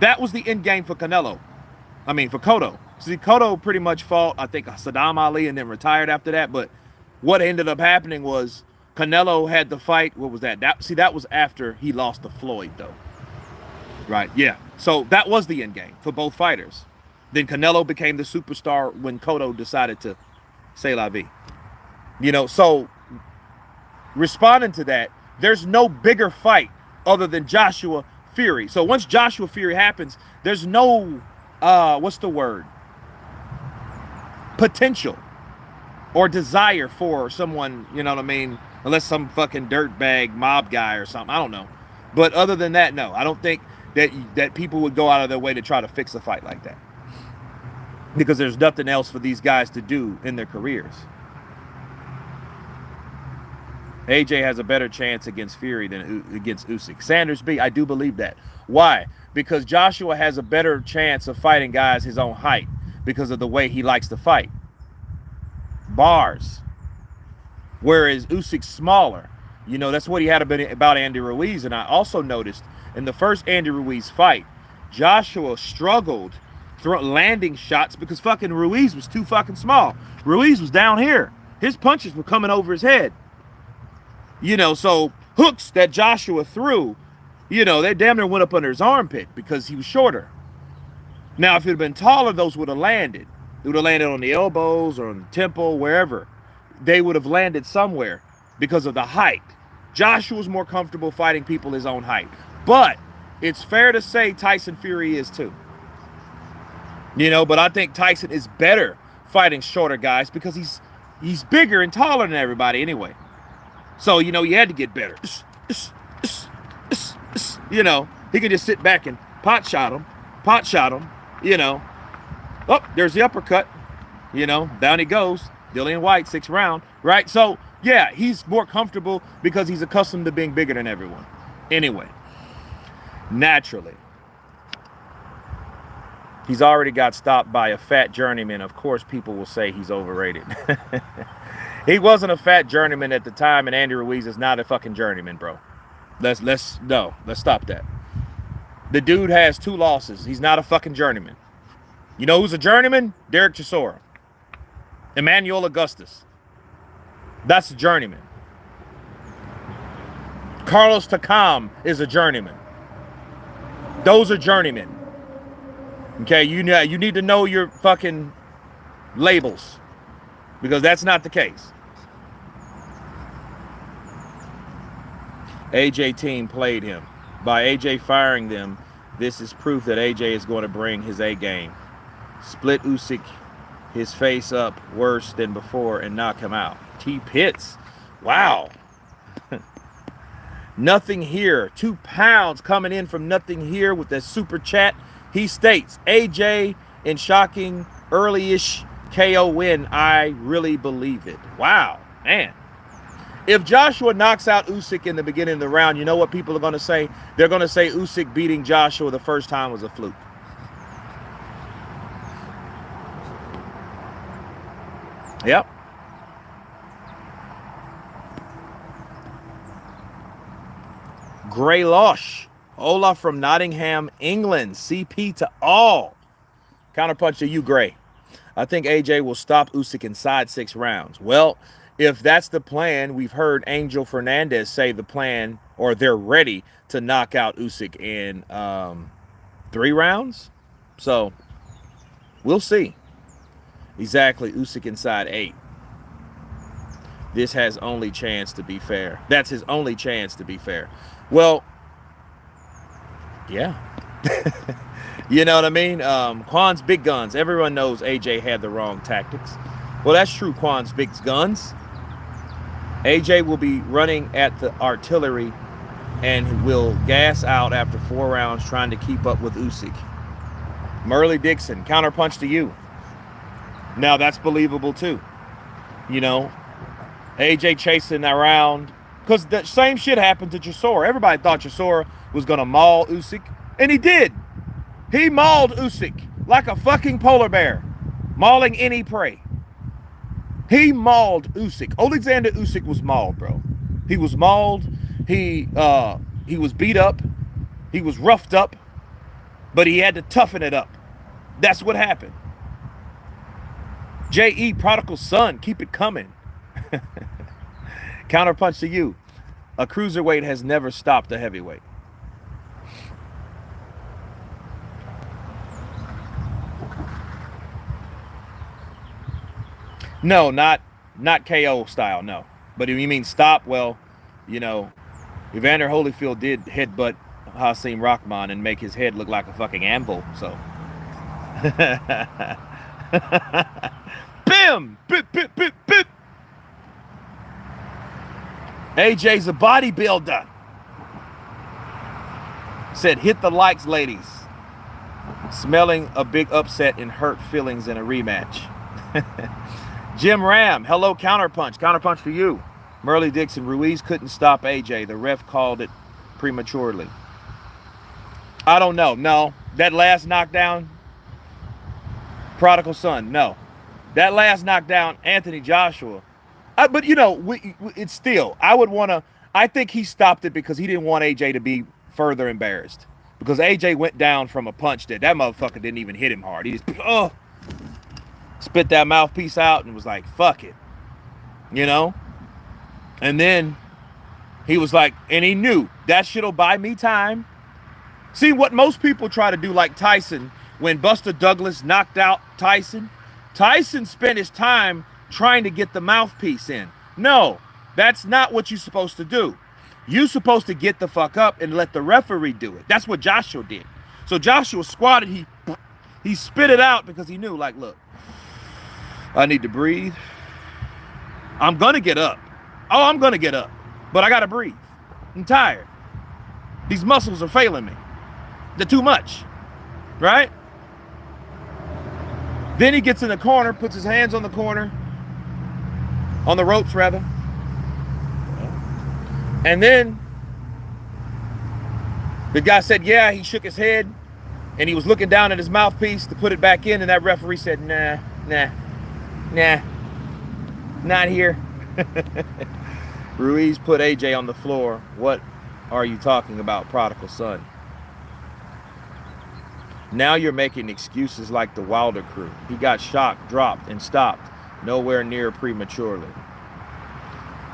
that was the end game for Canelo. I mean, for Cotto. See, Cotto pretty much fought, I think, Saddam Ali and then retired after that. But what ended up happening was Canelo had the fight. What was that? That was after he lost to Floyd, though. Right, yeah. So that was the end game for both fighters. Then Canelo became the superstar when Cotto decided to say la vie. You know, so responding to that, there's no bigger fight other than Joshua Fury. So once Joshua Fury happens, there's no, what's the word? Potential or desire for someone, you know what I mean? Unless some fucking dirtbag mob guy or something. I don't know. But other than that, no. I don't think that people would go out of their way to try to fix a fight like that. Because there's nothing else for these guys to do in their careers. AJ has a better chance against Fury than against Usyk. Sanders B, I do believe that. Why? Because Joshua has a better chance of fighting guys his own height because of the way he likes to fight. Bars. Whereas Usyk's smaller. You know, that's what he had about Andy Ruiz. And I also noticed in the first Andy Ruiz fight, Joshua struggled landing shots because fucking Ruiz was too fucking small. Ruiz was down here. His punches were coming over his head. You know, so hooks that Joshua threw, you know, they damn near went up under his armpit because he was shorter. Now, if it had been taller, those would have landed. They would have landed on the elbows or on the temple, wherever. They would have landed somewhere because of the height. Joshua was more comfortable fighting people his own height. But it's fair to say Tyson Fury is too. You know, but I think Tyson is better fighting shorter guys because he's bigger and taller than everybody anyway. So, you know, you had to get better. You know, he could just sit back and pot shot him, you know. Oh, there's the uppercut. You know, down he goes. Dillian White, 6th round, right? So, yeah, he's more comfortable because he's accustomed to being bigger than everyone. Anyway, naturally. He's already got stopped by a fat journeyman. Of course, people will say he's overrated. He wasn't a fat journeyman at the time, and Andy Ruiz is not a fucking journeyman, bro. Let's stop that. The dude has 2 losses. He's not a fucking journeyman. You know who's a journeyman? Derek Chisora. Emmanuel Augustus. That's a journeyman. Carlos Takam is a journeyman. Those are journeymen. Okay, you need to know your fucking labels. Because that's not the case. AJ team played him. By AJ firing them, this is proof that AJ is going to bring his A game. Split Usyk his face up worse than before and knock him out. T Pitts. Wow. Nothing here. 2 pounds coming in from nothing here with that super chat. He states, AJ in shocking early-ish KO win. I really believe it. Wow, man. If Joshua knocks out Usyk in the beginning of the round, you know what people are going to say? They're going to say Usyk beating Joshua the first time was a fluke. Yep. Gray Losh. Ola from Nottingham, England. CP to all. Counterpunch to you, Gray. I think AJ will stop Usyk inside 6 rounds. Well, if that's the plan, we've heard Angel Fernandez say the plan, or they're ready to knock out Usyk in 3 rounds. So, we'll see. Exactly, Usyk inside 8. This has only chance to be fair. That's his only chance to be fair. Well, yeah. You know what I mean? Quan's Big Guns. Everyone knows AJ had the wrong tactics. Well, that's true, Quan's Big Guns. AJ will be running at the artillery and will gas out after 4 rounds trying to keep up with Usyk. Merle Dixon, counterpunch to you. Now, that's believable, too. You know, AJ chasing around. Because the same shit happened to Chisora. Everybody thought Chisora was going to maul Usyk. And he did. He mauled Usyk like a fucking polar bear, mauling any prey. He mauled Usyk. Alexander Usyk was mauled, bro. He was mauled. He was beat up. He was roughed up. But he had to toughen it up. That's what happened. J.E. Prodigal Son, keep it coming. Counterpunch to you. A cruiserweight has never stopped a heavyweight. No, not KO style, no. But if you mean stop, well, you know, Evander Holyfield did headbutt Hasim Rahman and make his head look like a fucking anvil, so. Bim! Bip, bip, bip, bip! AJ's a bodybuilder. Said, hit the likes, ladies. Smelling a big upset and hurt feelings in a rematch. Jim Ram, hello, Counterpunch. Counterpunch for you. Merle Dixon, Ruiz couldn't stop AJ. The ref called it prematurely. I don't know. No. That last knockdown, Prodigal Son, no. That last knockdown, Anthony Joshua. But, you know, it's still, I think he stopped it because he didn't want AJ to be further embarrassed. Because AJ went down from a punch that motherfucker didn't even hit him hard. He just, spit that mouthpiece out and was like, fuck it. You know? And then he was like, and he knew that shit'll buy me time. See, what most people try to do, like Tyson, when Buster Douglas knocked out Tyson, Tyson spent his time trying to get the mouthpiece in. No, that's not what you're supposed to do. You're supposed to get the fuck up and let the referee do it. That's what Joshua did. So Joshua squatted, he spit it out because he knew, like, look, I need to breathe. I'm going to get up. Oh, I'm going to get up. But I got to breathe. I'm tired. These muscles are failing me. They're too much. Right? Then he gets in the corner, puts his hands on the corner. On the ropes, rather. And then the guy said, yeah, he shook his head. And he was looking down at his mouthpiece to put it back in. And that referee said, nah, not here. Ruiz put AJ on the floor. What are you talking about, Prodigal Son? Now you're making excuses like the Wilder crew. He got shocked, dropped, and stopped nowhere near prematurely.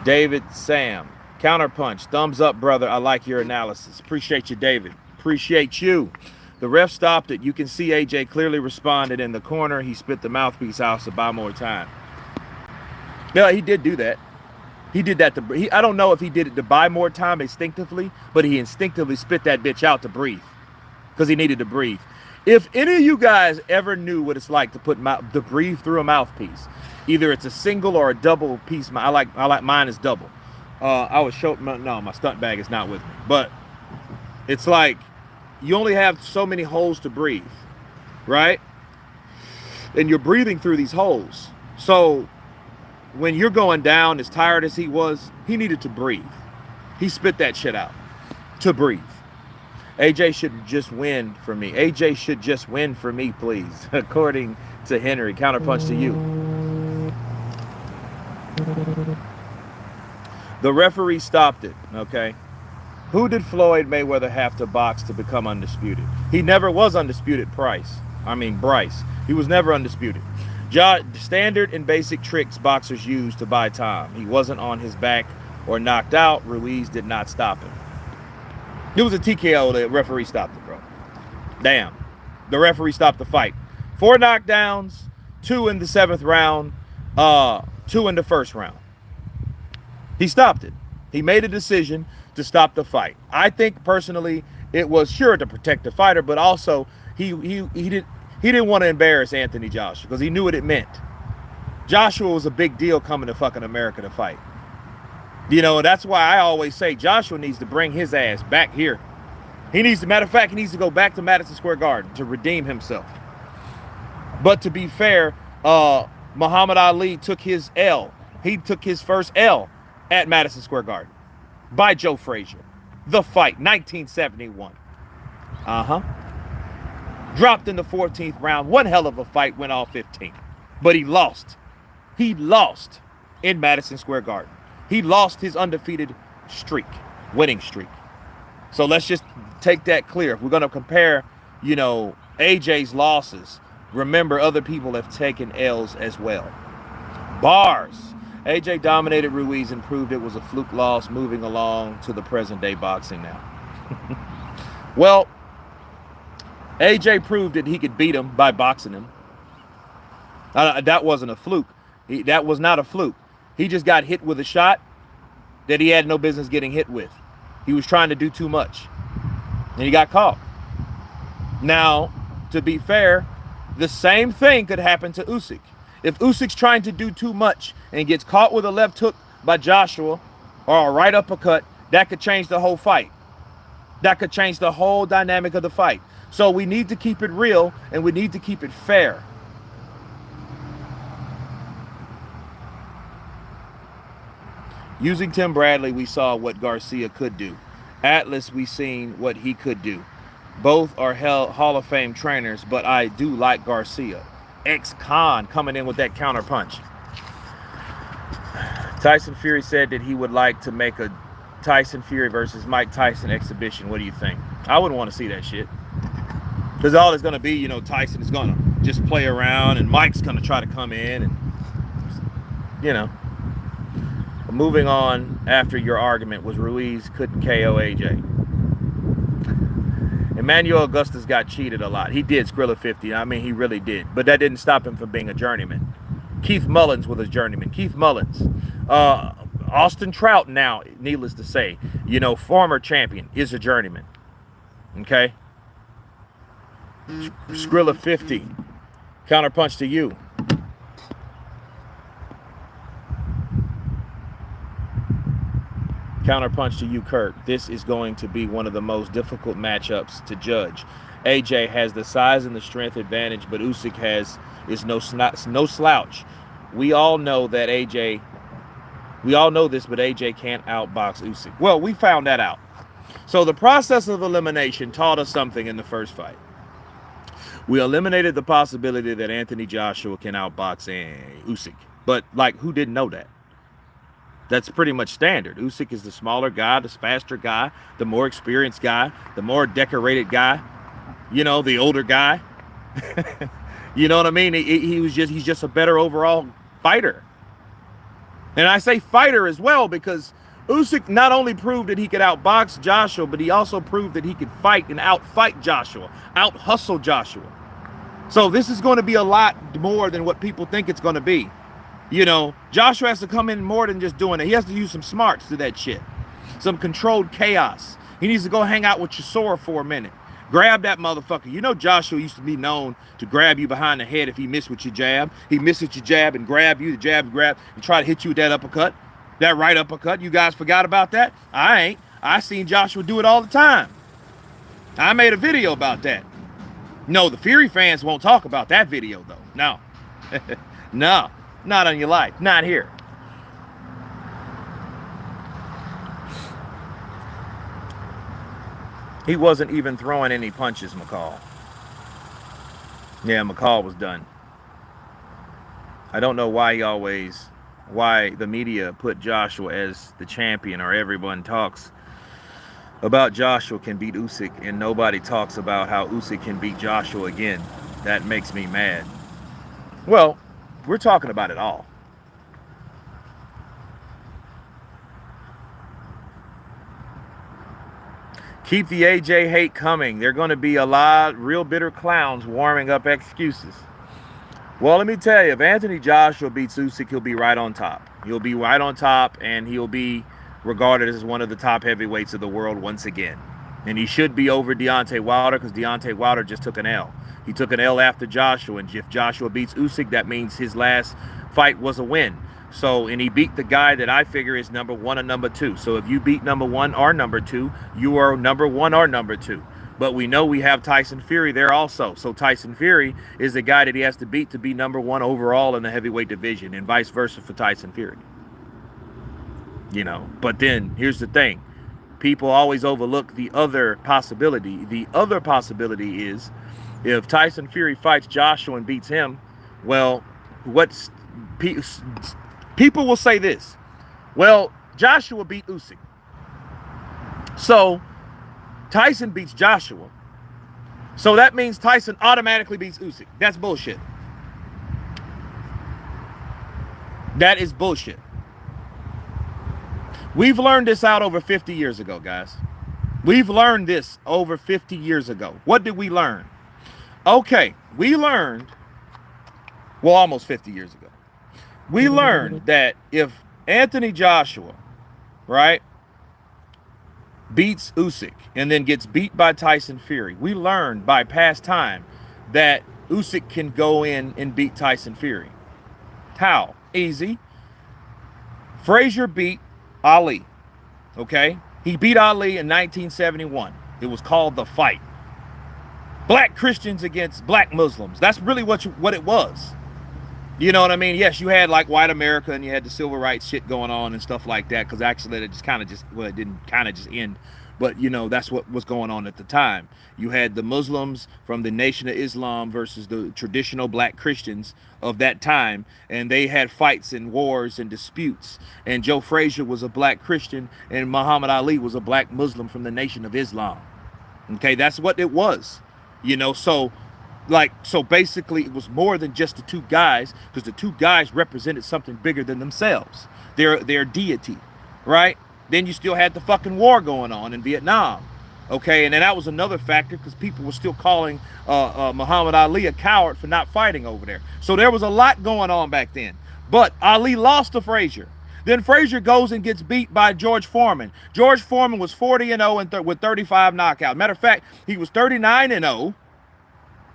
David Sam, Counterpunch, thumbs up, brother. I like your analysis. Appreciate you, David. Appreciate you. The ref stopped it. You can see AJ clearly responded in the corner. He spit the mouthpiece out to buy more time. Yeah, he did do that. He did that I don't know if he did it to buy more time instinctively, but he instinctively spit that bitch out to breathe because he needed to breathe. If any of you guys ever knew what it's like to breathe through a mouthpiece, either it's a single or a double piece. I like mine is double. My stunt bag is not with me, but it's like you only have so many holes to breathe, right? And you're breathing through these holes. So when you're going down as tired as he was, he needed to breathe. He spit that shit out to breathe. AJ should just win for me. AJ should just win for me, please. According to Henry. Counterpunch to you. The referee stopped it, okay? Who did Floyd Mayweather have to box to become undisputed? He never was undisputed, Bryce. He was never undisputed. Standard and basic tricks boxers use to buy time. He wasn't on his back or knocked out. Ruiz did not stop him. It was a TKO. The referee stopped it, bro. Damn. The referee stopped the fight. 4 knockdowns, 2 in the 7th round, 2 in the 1st round. He stopped it. He made a decision to stop the fight. I think personally it was sure to protect the fighter, but also he didn't want to embarrass Anthony Joshua because he knew what it meant. Joshua was a big deal coming to fucking America to fight. You know, that's why I always say Joshua needs to bring his ass back here. Matter of fact, he needs to go back to Madison Square Garden to redeem himself. But to be fair, Muhammad Ali took his L. He took his first L at Madison Square Garden by Joe Frazier. the fight, 1971. Dropped in the 14th round. One hell of a fight, went all 15. But he lost. He lost in Madison Square Garden. He lost his undefeated streak, winning streak. So let's just take that clear. If we're going to compare, AJ's losses, remember other people have taken L's as well. Bars. AJ dominated Ruiz and proved it was a fluke loss, moving along to the present day boxing now. Well, AJ proved that he could beat him by boxing him. That wasn't a fluke. That was not a fluke. He just got hit with a shot that he had no business getting hit with. He was trying to do too much, and he got caught. Now, to be fair, the same thing could happen to Usyk. If Usyk's trying to do too much and gets caught with a left hook by Joshua or a right uppercut, that could change the whole fight. That could change the whole dynamic of the fight. So we need to keep it real, and we need to keep it fair. Using Tim Bradley, we saw what Garcia could do. Atlas, we seen what he could do. Both are Hall of Fame trainers, but I do like Garcia. Ex-Con coming in with that counter punch. Tyson Fury said that he would like to make a Tyson Fury versus Mike Tyson exhibition. What do you think? I wouldn't want to see that shit. Because all it's going to be, Tyson is going to just play around and Mike's going to try to come in and, Moving on, after your argument was Ruiz couldn't KO AJ. Emmanuel Augustus got cheated a lot. He did, Skrilla 50. I mean, he really did. But that didn't stop him from being a journeyman. Keith Mullins was a journeyman. Keith Mullins. Austin Trout now, needless to say, former champion, is a journeyman. Okay? Skrilla 50. Counterpunch to you. Counterpunch to you, Kurt. This is going to be one of the most difficult matchups to judge. AJ has the size and the strength advantage, but Usyk is no slouch. We all know that AJ. We all know this, but AJ can't outbox Usyk. Well, we found that out. So the process of elimination taught us something in the first fight. We eliminated the possibility that Anthony Joshua can outbox Usyk. But, who didn't know that? That's pretty much standard. Usyk is the smaller guy, the faster guy, the more experienced guy, the more decorated guy, the older guy. You know what I mean? He's just a better overall fighter. And I say fighter as well because Usyk not only proved that he could outbox Joshua, but he also proved that he could fight and outfight Joshua, out-hustle Joshua. So this is going to be a lot more than what people think it's going to be. Joshua has to come in more than just doing it. He has to use some smarts to that shit. Some controlled chaos. He needs to go hang out with Chisora for a minute. Grab that motherfucker. Joshua used to be known to grab you behind the head if he missed with your jab. He missed with your jab and grab you, the jab, grab, and try to hit you with that uppercut. That right uppercut. You guys forgot about that? I ain't. I seen Joshua do it all the time. I made a video about that. No, the Fury fans won't talk about that video, though. No. No. Not on your life. Not here. He wasn't even throwing any punches, Mccall. Yeah, Mccall was done. I don't know why the media put Joshua as the champion, or everyone talks about Joshua can beat Usyk and nobody talks about how Usyk can beat Joshua again. That makes me mad. Well, we're talking about it all. Keep the AJ hate coming. They're going to be a lot real bitter clowns warming up excuses. Well, let me tell you, if Anthony Joshua beats Usyk, he'll be right on top. He'll be right on top, and he'll be regarded as one of the top heavyweights of the world once again. And he should be over Deontay Wilder because Deontay Wilder just took an L. He took an L after Joshua, and if Joshua beats Usyk, that means his last fight was a win. So, and he beat the guy that I figure is number 1 or number 2. So if you beat number 1 or number 2, you are number 1 or number 2. But we know we have Tyson Fury there also. So Tyson Fury is the guy that he has to beat to be number 1 overall in the heavyweight division, and vice versa for Tyson Fury. But then here's the thing. people always overlook the other possibility. The other possibility is if Tyson Fury fights Joshua and beats him, well, what's people will say this. Well, Joshua beat Usyk. So Tyson beats Joshua. So that means Tyson automatically beats Usyk. That's bullshit. That is bullshit. We've learned this out over 50 years ago, guys. We've learned this over 50 years ago. What did we learn? Okay, we learned, well, almost 50 years ago. We learned that if Anthony Joshua, right, beats Usyk and then gets beat by Tyson Fury, we learned by past time that Usyk can go in and beat Tyson Fury. How? Easy. Frazier beat Ali. Okay? He beat Ali in 1971. It was called The Fight. Black Christians against black Muslims. That's really what it was. You know what I mean? Yes, you had like white America and you had the civil rights shit going on and stuff like that, because actually it just well, it didn't kind of just end. But, you know, that's what was going on at the time. You had the Muslims from the Nation of Islam versus the traditional black Christians of that time. And they had fights and wars and disputes. And Joe Frazier was a black Christian and Muhammad Ali was a black Muslim from the Nation of Islam. Okay, that's what it was. You know, so basically it was more than just the two guys, because the two guys represented something bigger than themselves. Their deity, right? Then you still had the fucking war going on in Vietnam. Okay, and then that was another factor, because people were still calling Muhammad Ali a coward for not fighting over there. So there was a lot going on back then. But Ali lost to Frazier. Then Frazier goes and gets beat by George Foreman. George Foreman was 40-0 with 35 knockouts. Matter of fact, he was 39-0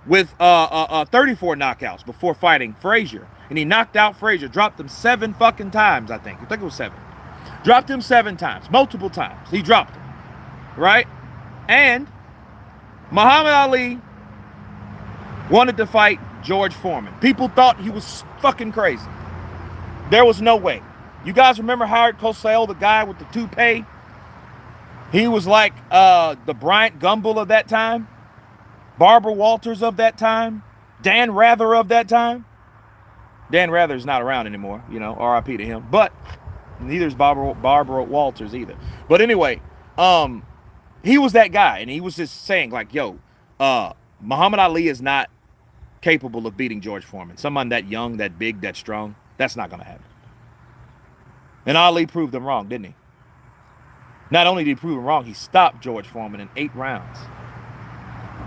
with 34 knockouts before fighting Frazier. And he knocked out Frazier, dropped him 7 fucking times, I think it was 7. Dropped him 7 times, multiple times. He dropped him, right? And Muhammad Ali wanted to fight George Foreman. People thought he was fucking crazy. There was no way. You guys remember Howard Cosell, the guy with the toupee? He was like the Bryant Gumbel of that time, Barbara Walters of that time, Dan Rather of that time. Dan Rather's not around anymore, you know, RIP to him. But neither is Barbara Walters either. But anyway, he was that guy, and he was just saying like, yo, Muhammad Ali is not capable of beating George Foreman. Someone that young, that big, that strong, that's not going to happen. And Ali proved him wrong, didn't he? Not only did he prove him wrong, he stopped George Foreman in 8 rounds.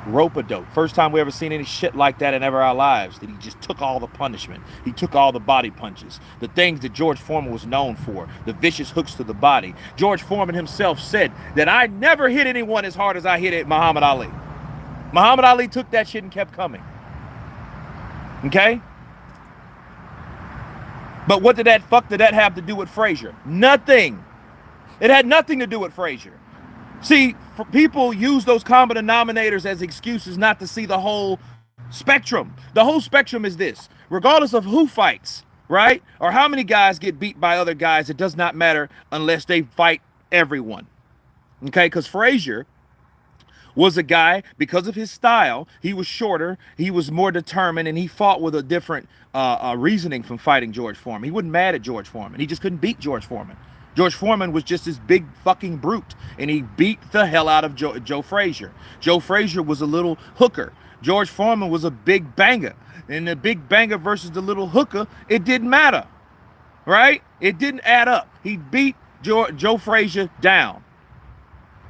Rope-a-dope. First time we ever seen any shit like that in ever our lives. That he just took all the punishment. He took all the body punches. The things that George Foreman was known for. The vicious hooks to the body. George Foreman himself said that I never hit anyone as hard as I hit Muhammad Ali. Muhammad Ali took that shit and kept coming. Okay? But what did that have to do with Frazier? Nothing. It had nothing to do with Frazier. See, people use those common denominators as excuses not to see the whole spectrum. The whole spectrum is this. Regardless of who fights, right? Or how many guys get beat by other guys, it does not matter unless they fight everyone. Okay? Because Frazier was a guy, because of his style, he was shorter, he was more determined, and he fought with a different reasoning from fighting George Foreman. He wasn't mad at George Foreman. He just couldn't beat George Foreman. George Foreman was just this big fucking brute, and he beat the hell out of Joe Frazier. Joe Frazier was a little hooker. George Foreman was a big banger. And the big banger versus the little hooker, it didn't matter, right? It didn't add up. He beat Joe Frazier down.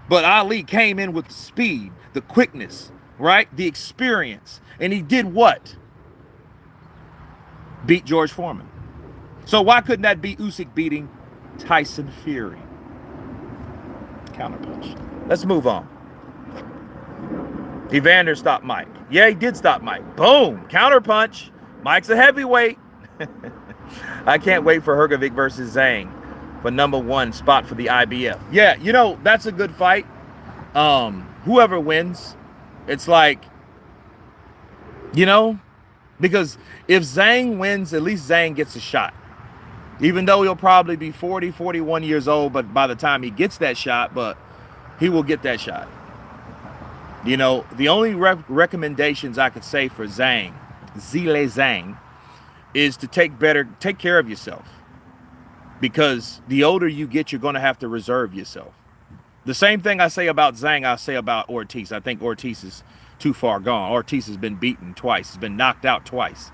But Ali came in with the speed, the quickness, right? The experience. And he did what? Beat George Foreman. So why couldn't that be Usyk beating Tyson Fury? Counterpunch. Let's move on. Evander stopped Mike. Yeah, he did stop Mike. Boom. Counterpunch. Mike's a heavyweight. I can't wait for Hrgovic versus Zhang for #1 spot for the IBF. Yeah, you know, that's a good fight. Whoever wins, it's like, you know, because if Zhang wins, at least Zhang gets a shot. Even though he'll probably be 40, 41 years old, but by the time he gets that shot, but he will get that shot. You know, the only recommendations I could say for Zhang, is to take care of yourself. Because the older you get, you're going to have to reserve yourself. The same thing I say about Zhang, I say about Ortiz. I think Ortiz is too far gone. Ortiz has been beaten twice. He's been knocked out twice.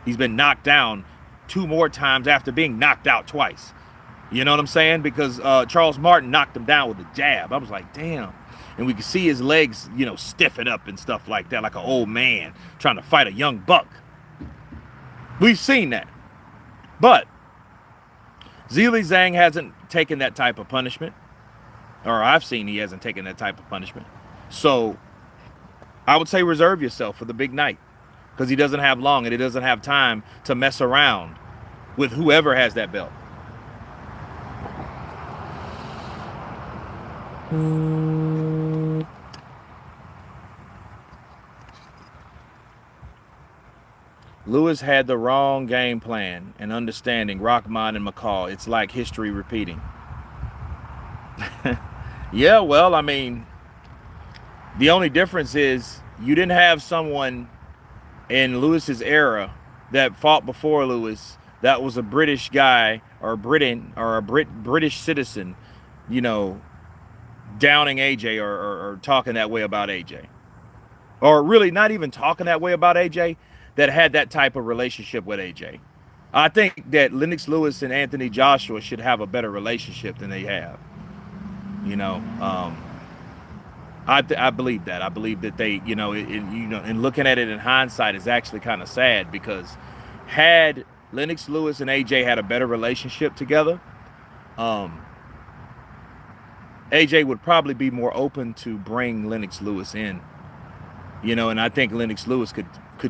He's been knocked down 2 more times after being knocked out twice. You know what I'm saying? Because Charles Martin knocked him down with a jab. I was like, damn. And we could see his legs, you know, stiffen up and stuff like that, like an old man trying to fight a young buck. We've seen that. But Zhilei Zhang hasn't taken that type of punishment. Or I've seen he hasn't taken that type of punishment. So I would say reserve yourself for the big night. Because he doesn't have long and he doesn't have time to mess around with whoever has that belt. Lewis had the wrong game plan and understanding Rahman and Mccall. It's like history repeating. Yeah, well, I mean, the only difference is you didn't have someone in Lewis's era that fought before Lewis that was a British guy or a British citizen, you know, downing AJ or talking that way about AJ. Or really not even talking that way about AJ, that had that type of relationship with AJ. I think that Lennox Lewis and Anthony Joshua should have a better relationship than they have. You know, I believe that. I believe that they, you know, and looking at it in hindsight is actually kind of sad, because had Lennox Lewis and AJ had a better relationship together, AJ would probably be more open to bring Lennox Lewis in. You know, and I think Lennox Lewis could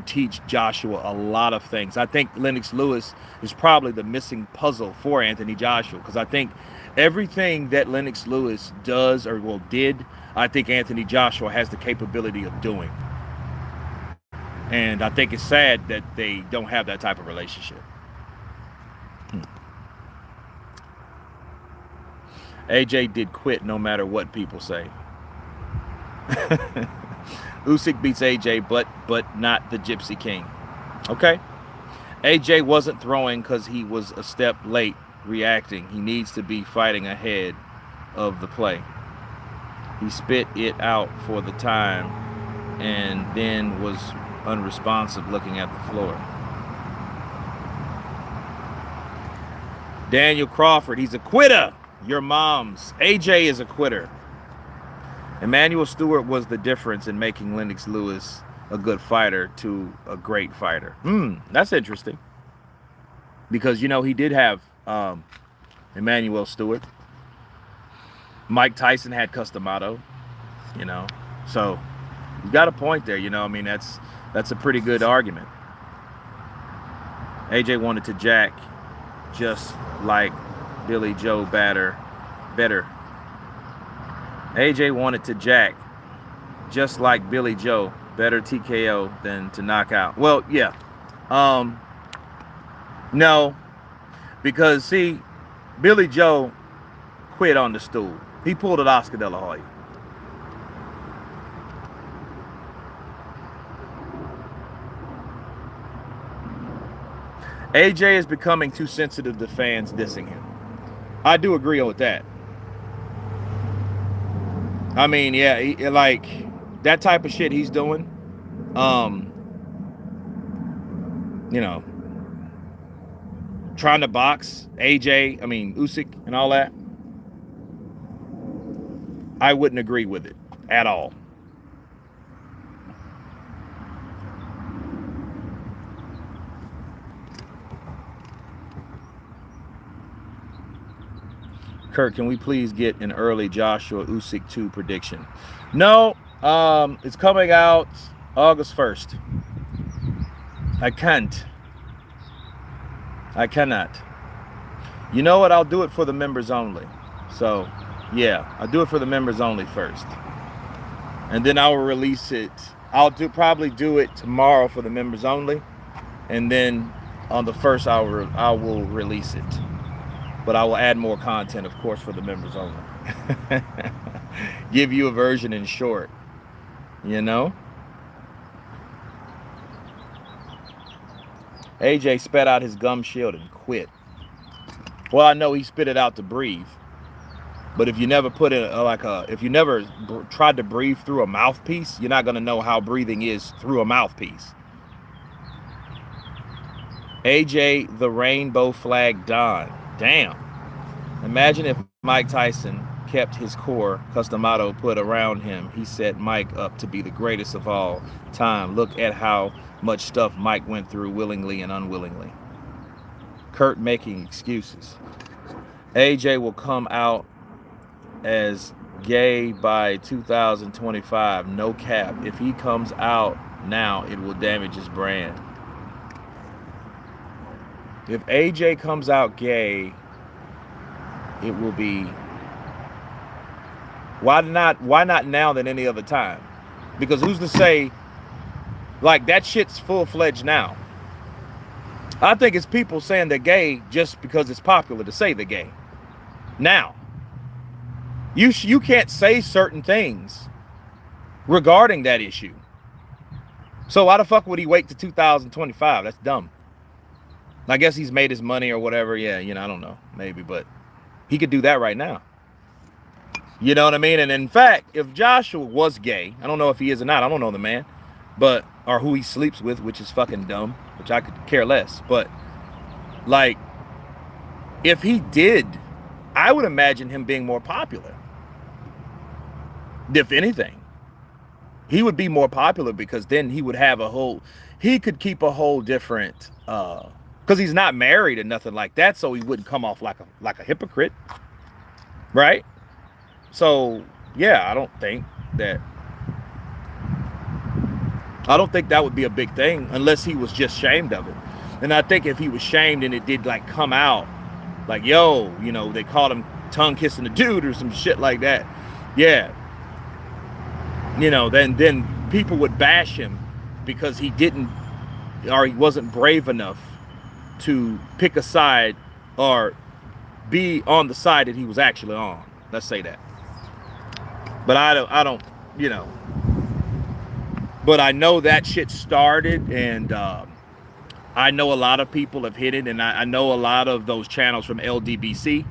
teach Joshua a lot of things. I think Lennox Lewis is probably the missing puzzle for Anthony Joshua, because I think everything that Lennox Lewis does or did, I think Anthony Joshua has the capability of doing. And I think it's sad that they don't have that type of relationship. AJ did quit no matter what people say. Usyk beats AJ, but not the Gypsy King. Okay? AJ wasn't throwing because he was a step late reacting. He needs to be fighting ahead of the play. He spit it out for the time and then was unresponsive looking at the floor. Daniel Crawford, he's a quitter. Your mom's. AJ is a quitter. Emmanuel Stewart was the difference in making Lennox Lewis a good fighter to a great fighter. That's interesting. Because, you know, he did have Emmanuel Stewart. Mike Tyson had Customato, you know. So, you got a point there, you know. I mean, that's a pretty good argument. AJ wanted to jack just like Billy Joe better. AJ wanted to jack just like Billy Joe, better TKO than to knock out. Well, yeah. No, because see, Billy Joe quit on the stool. He pulled at Oscar De La Hoya. AJ is becoming too sensitive to fans dissing him. I do agree with that. I mean, yeah, like that type of shit he's doing, you know, trying to box Usyk and all that. I wouldn't agree with it at all. Kurt, can we please get an early Joshua Usyk 2 prediction? No, it's coming out August 1st. I cannot. You know what? I'll do it for the members only. So, yeah, I'll do it for the members only first. And then I will release it. I'll probably do it tomorrow for the members only. And then on the 1st, I will release it. But I will add more content, of course, for the members only. Give you a version in short, you know? AJ spat out his gum shield and quit. Well, I know he spit it out to breathe. But if you never put it if you never tried to breathe through a mouthpiece, you're not going to know how breathing is through a mouthpiece. AJ, the rainbow flag Don. Damn. Imagine if Mike Tyson kept his core, custom motto put around him. He set Mike up to be the greatest of all time. Look at how much stuff Mike went through willingly and unwillingly. Kurt making excuses. AJ will come out as gay by 2025. No cap. If he comes out now, it will damage his brand. If AJ comes out gay, it will be... Why not now than any other time? Because who's to say, like, that shit's full-fledged now. I think it's people saying they're gay just because it's popular to say they're gay. Now, you can't say certain things regarding that issue. So why the fuck would he wait to 2025? That's dumb. I guess he's made his money or whatever. Yeah, you know, I don't know. Maybe, but he could do that right now. You know what I mean? And in fact, if Joshua was gay, I don't know if he is or not. I don't know the man, but or who he sleeps with, which is fucking dumb, which I could care less. But like, if he did, I would imagine him being more popular. If anything, he would be more popular because then he would have he could keep a whole different, because he's not married and nothing like that, so he wouldn't come off like a hypocrite, right? So yeah, I don't think that would be a big thing unless he was just shamed of it. And I think if he was shamed and it did like come out, like, yo, you know, they called him tongue kissing a dude or some shit like that, yeah, you know, then people would bash him because he didn't, or he wasn't brave enough to pick a side or be on the side that he was actually on. Let's say that. But I don't, you know. But I know that shit started, and I know a lot of people have hit it, and I know a lot of those channels from LDBC.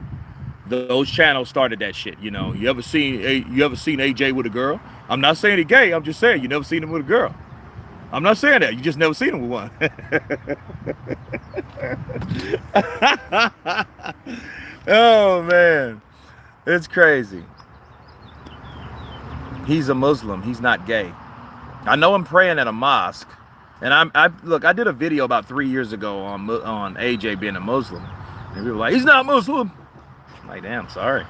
Those channels started that shit. You know, you ever seen AJ with a girl? I'm not saying he's gay. I'm just saying you never seen him with a girl. I'm not saying that. You just never seen him with one. Oh man, it's crazy. He's a Muslim. He's not gay. I know him praying at a mosque, and I did a video about 3 years ago on AJ being a Muslim, and people were like, he's not Muslim. I'm like, damn, sorry.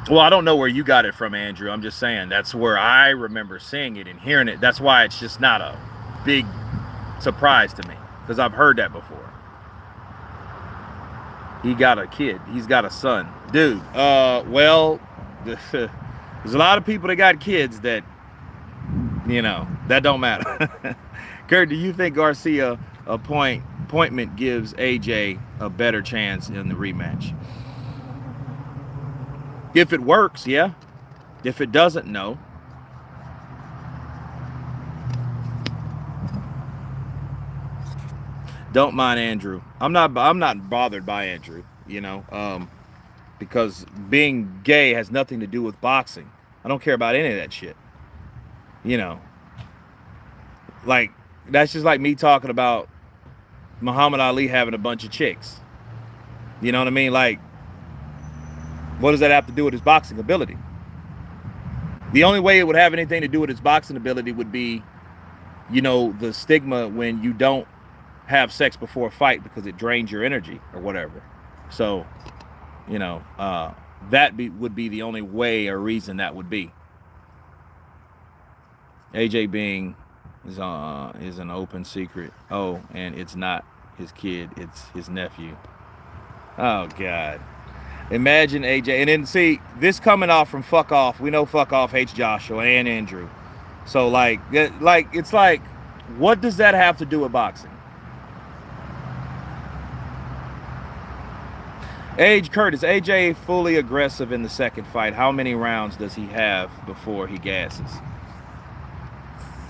Well, I don't know where you got it from, Andrew. I'm just saying that's where I remember seeing it and hearing it. That's why it's just not a big surprise to me, because I've heard that before. He got a kid. He's got a son. Dude, well, there's a lot of people that got kids that, you know, that don't matter. Kurt, do you think Garcia appointment gives AJ a better chance in the rematch? If it works, yeah. If it doesn't, no. Don't mind Andrew. I'm not bothered by Andrew, you know, because being gay has nothing to do with boxing. I don't care about any of that shit. You know, like, that's just like me talking about Muhammad Ali having a bunch of chicks. You know what I mean? Like, what does that have to do with his boxing ability? The only way it would have anything to do with his boxing ability would be, you know, the stigma when you don't have sex before a fight because it drains your energy or whatever. So, you know, would be the only way or reason that would be. AJ being is an open secret. Oh, and it's not his kid, it's his nephew. Oh God. Imagine AJ, and then see this coming off from Fuck Off. We know Fuck Off hates Joshua and Andrew. So like it's like, what does that have to do with boxing? Kurt, is AJ fully aggressive in the second fight? How many rounds does he have before he gasses?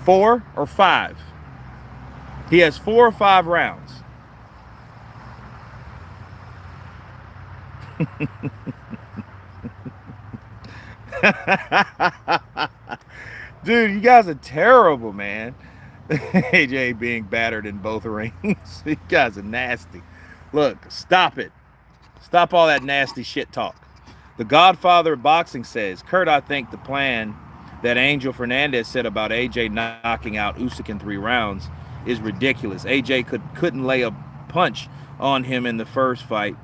4 or 5? He has 4 or 5 rounds. Dude, you guys are terrible, man. AJ being battered in both rings. You guys are nasty. Look, stop it. Stop all that nasty shit talk. The Godfather of Boxing says, Kurt, I think the plan that Angel Fernandez said about AJ knocking out Usyk in 3 rounds is ridiculous. AJ couldn't lay a punch on him in the first fight,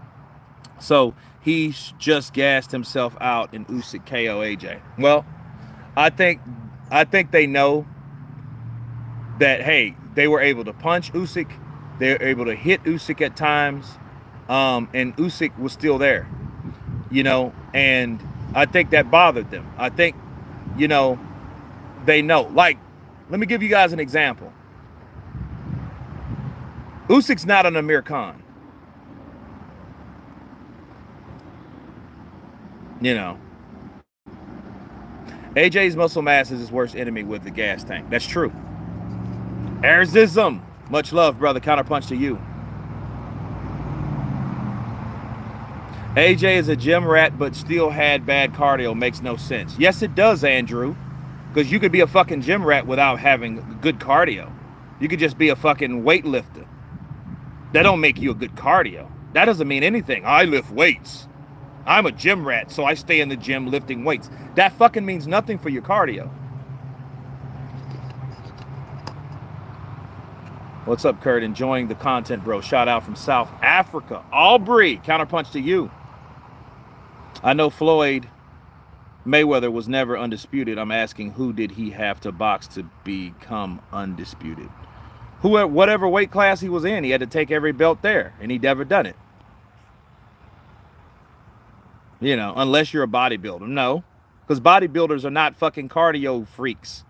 so he just gassed himself out and Usyk KO AJ. Well, I think they know that, hey, they were able to punch Usyk, they were able to hit Usyk at times, and Usyk was still there, you know, and I think that bothered them. I think, you know, they know. Like, let me give you guys an example. Usyk's not an Amir Khan. You know, AJ's muscle mass is his worst enemy with the gas tank. That's true. Arzism. Much love, brother. Counterpunch to you. AJ is a gym rat, but still had bad cardio. Makes no sense. Yes, it does, Andrew. Because you could be a fucking gym rat without having good cardio. You could just be a fucking weightlifter. That don't make you a good cardio. That doesn't mean anything. I lift weights. I'm a gym rat, so I stay in the gym lifting weights. That fucking means nothing for your cardio. What's up, Kurt? Enjoying the content, bro. Shout out from South Africa. Aubrey, counterpunch to you. I know Floyd Mayweather was never undisputed. I'm asking, who did he have to box to become undisputed? Whatever weight class he was in, he had to take every belt there, and he never done it. You know, unless you're a bodybuilder. No, because bodybuilders are not fucking cardio freaks.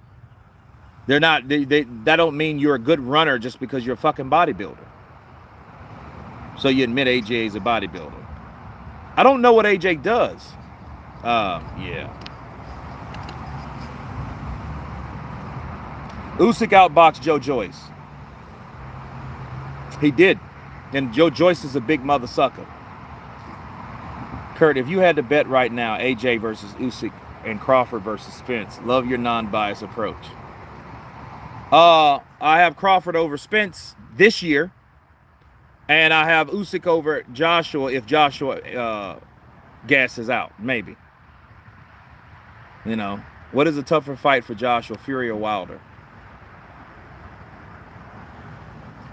They're not. That don't mean you're a good runner just because you're a fucking bodybuilder. So you admit AJ is a bodybuilder. I don't know what AJ does. Yeah. Usyk outboxed Joe Joyce. He did. And Joe Joyce is a big mother sucker. Kurt, if you had to bet right now, AJ versus Usyk and Crawford versus Spence, love your non-biased approach. I have Crawford over Spence this year, and I have Usyk over Joshua if Joshua gasses out, maybe. You know, what is a tougher fight for Joshua, Fury or Wilder?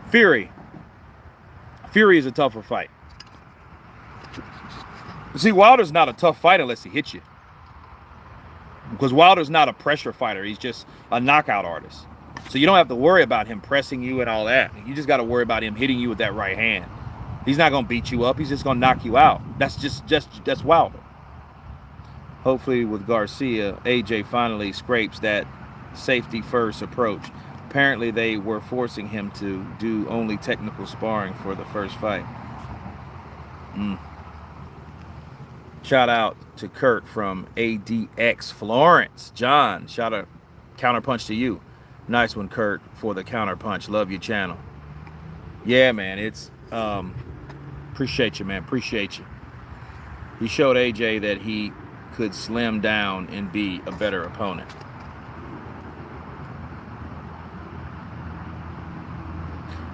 Fury. Fury is a tougher fight. See, Wilder's not a tough fight unless he hits you. Because Wilder's not a pressure fighter. He's just a knockout artist. So you don't have to worry about him pressing you and all that. You just got to worry about him hitting you with that right hand. He's not going to beat you up. He's just going to knock you out. That's Wilder. Hopefully with Garcia, AJ finally scrapes that safety first approach. Apparently they were forcing him to do only technical sparring for the first fight. Shout out to Kurt from ADX Florence. John, shout out, counterpunch to you. Nice one, Kurt, for the counterpunch. Love your channel. Yeah, man, it's appreciate you, man. Appreciate you. He showed AJ that he could slim down and be a better opponent.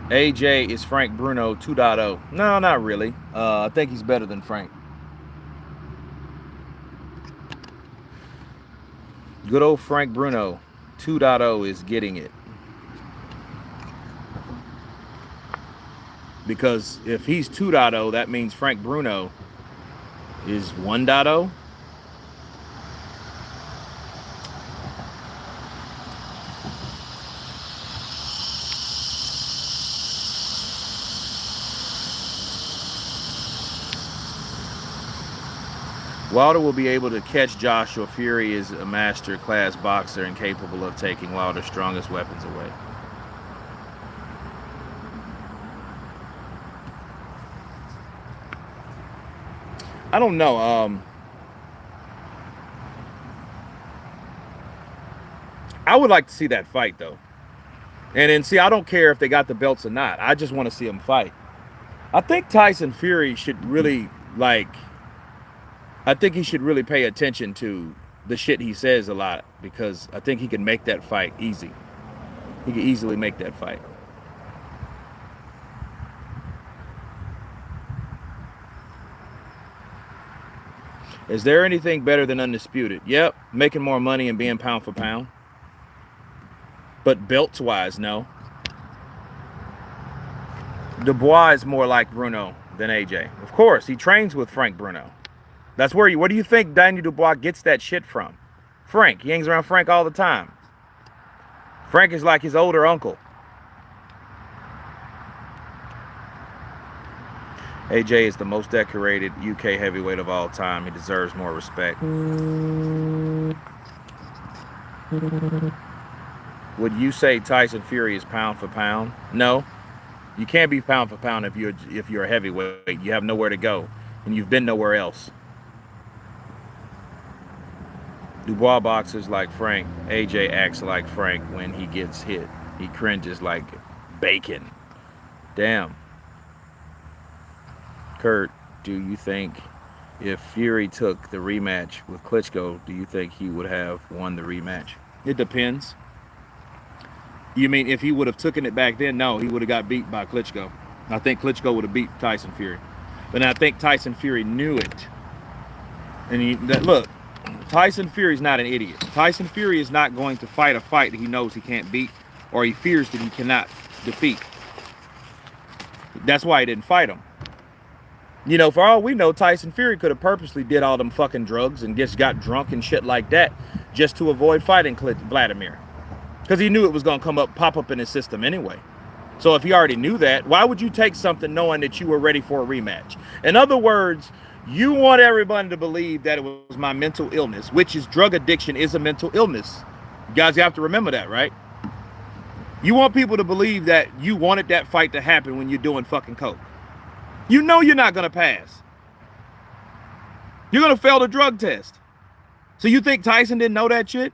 AJ is Frank Bruno 2.0. No, not really. I think he's better than Frank. Good old Frank Bruno 2.0 is getting it. Because if he's 2.0, that means Frank Bruno is 1.0. Wilder will be able to catch Joshua. Fury is a master class boxer and capable of taking Wilder's strongest weapons away. I don't know. I would like to see that fight though. And then see, I don't care if they got the belts or not. I just want to see them fight. I think Tyson Fury should really I think he should really pay attention to the shit he says a lot, because I think he can make that fight easy. He can easily make that fight. Is there anything better than Undisputed? Yep, making more money and being pound for pound. But belts wise, no. Dubois is more like Bruno than AJ. Of course, he trains with Frank Bruno. That's where what do you think Daniel Dubois gets that shit from? Frank. He hangs around Frank all the time. Frank is like his older uncle. AJ is the most decorated UK heavyweight of all time. He deserves more respect. Would you say Tyson Fury is pound for pound? No. You can't be pound for pound if you're a heavyweight. You have nowhere to go, and you've been nowhere else. Dubois boxes like Frank. AJ acts like Frank when he gets hit. He cringes like bacon. Damn. Kurt, do you think if Fury took the rematch with Klitschko, do you think he would have won the rematch? It depends. You mean if he would have taken it back then? No, he would have got beat by Klitschko. I think Klitschko would have beat Tyson Fury. But I think Tyson Fury knew it. And look, Tyson Fury's not an idiot. Tyson Fury is not going to fight a fight that he knows he can't beat or he fears that he cannot defeat. That's why he didn't fight him. You know, for all we know, Tyson Fury could have purposely did all them fucking drugs and just got drunk and shit like that just to avoid fighting Vladimir. Because he knew it was going to pop up in his system anyway. So if he already knew that, why would you take something knowing that you were ready for a rematch? In other words, you want everybody to believe that it was my mental illness, which is drug addiction is a mental illness. You guys have to remember that, right? You want people to believe that you wanted that fight to happen when you're doing fucking coke. You know you're not going to pass. You're going to fail the drug test. So you think Tyson didn't know that shit?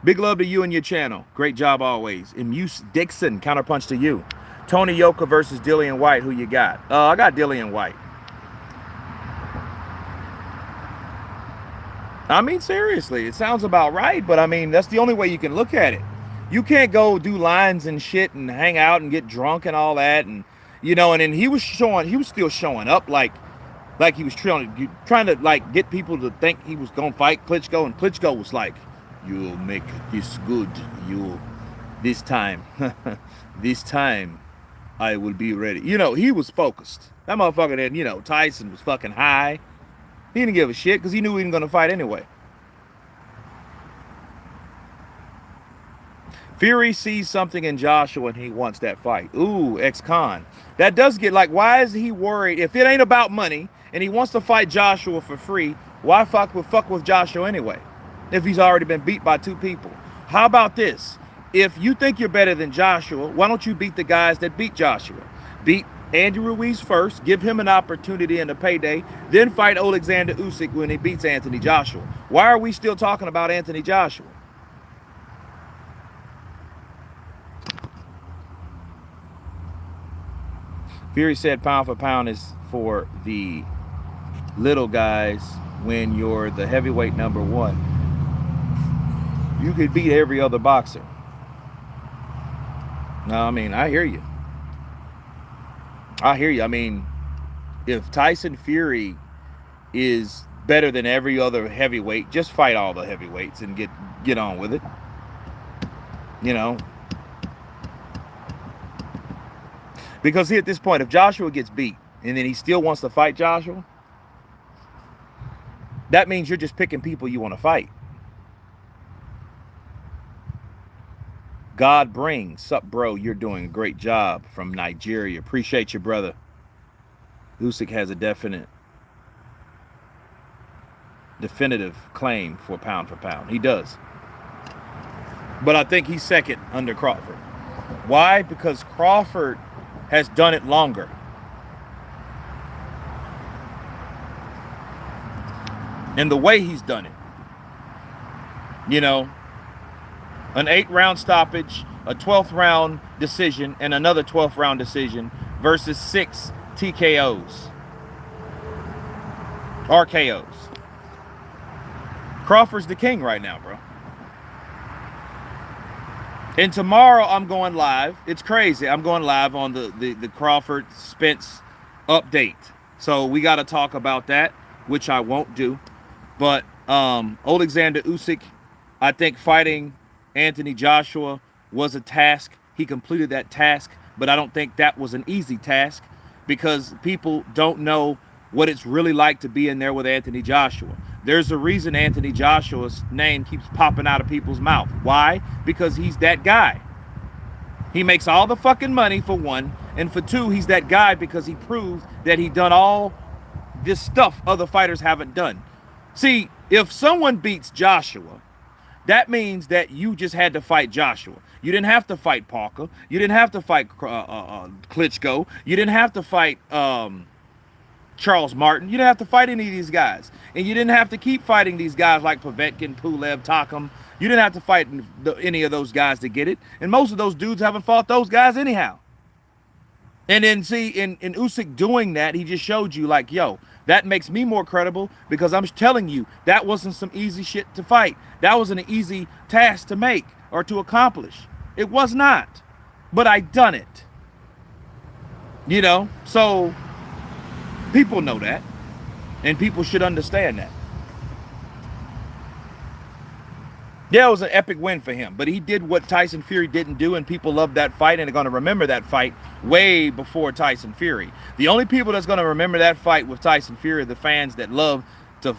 Big love to you and your channel. Great job always. Muse Dixon, counterpunch to you. Tony Yoka versus Dillian White. Who you got? I got Dillian White. I mean, seriously, it sounds about right, but I mean, that's the only way you can look at it. You can't go do lines and shit and hang out and get drunk and all that, and you know, and then he was still showing up like he was trying to like get people to think he was gonna fight Klitschko, and Klitschko was like, "You'll make this good. This time I will be ready." You know, he was focused. That motherfucker then, you know, Tyson was fucking high. He didn't give a shit because he knew he wasn't gonna fight anyway. Fury sees something in Joshua and he wants that fight. Ooh, ex-con. That does get like, why is he worried? If it ain't about money and he wants to fight Joshua for free, why fuck with Joshua anyway? If he's already been beat by two people. How about this? If you think you're better than Joshua, why don't you beat the guys that beat Joshua? Beat Andy Ruiz first, give him an opportunity and a payday, then fight Alexander Usyk when he beats Anthony Joshua. Why are we still talking about Anthony Joshua? Fury said pound for pound is for the little guys when you're the heavyweight number one. You could beat every other boxer. No, I mean, I hear you. I mean, if Tyson Fury is better than every other heavyweight, just fight all the heavyweights and get on with it. You know? Because at this point, if Joshua gets beat and then he still wants to fight Joshua, that means you're just picking people you want to fight. God brings. Sup, bro? You're doing a great job from Nigeria. Appreciate you, brother. Usyk has a definitive claim for pound. He does. But I think he's second under Crawford. Why? Because Crawford has done it longer. and the way he's done it. You know, an 8-round stoppage, a 12th round decision, and another 12th round decision versus 6 TKOs. RKOs. Crawford's the king right now, bro. And tomorrow I'm going live. It's crazy. I'm going live on the Crawford Spence update. So we got to talk about that, which I won't do. But Alexander Usyk, I think fighting Anthony Joshua was a task. He completed that task, but I don't think that was an easy task because people don't know what it's really like to be in there with Anthony Joshua. There's a reason Anthony Joshua's name keeps popping out of people's mouth. Why? Because he's that guy. He makes all the fucking money, for one, and for two, he's that guy because he proved that he done all this stuff other fighters haven't done. See, if someone beats Joshua, that means that you just had to fight Joshua. You didn't have to fight Parker. You didn't have to fight Klitschko. You didn't have to fight Charles Martin. You didn't have to fight any of these guys. And you didn't have to keep fighting these guys like Povetkin, Pulev, Takam. You didn't have to fight any of those guys to get it. And most of those dudes haven't fought those guys anyhow. And then see, in Usyk doing that, he just showed you like, yo, that makes me more credible because I'm telling you, that wasn't some easy shit to fight. That wasn't an easy task to make or to accomplish. It was not. But I done it. You know, so people know that. And people should understand that. Yeah, it was an epic win for him, but he did what Tyson Fury didn't do, and people loved that fight, and they're going to remember that fight way before Tyson Fury. The only people that's going to remember that fight with Tyson Fury are the fans that love to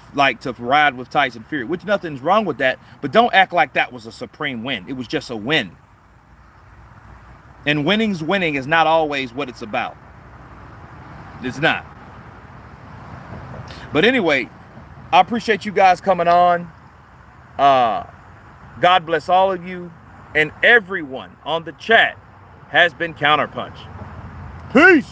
ride with Tyson Fury, which nothing's wrong with that, but don't act like that was a supreme win. It was just a win. And winning is not always what it's about. It's not. But anyway, I appreciate you guys coming on. God bless all of you, and everyone on the chat has been counterpunched. Peace.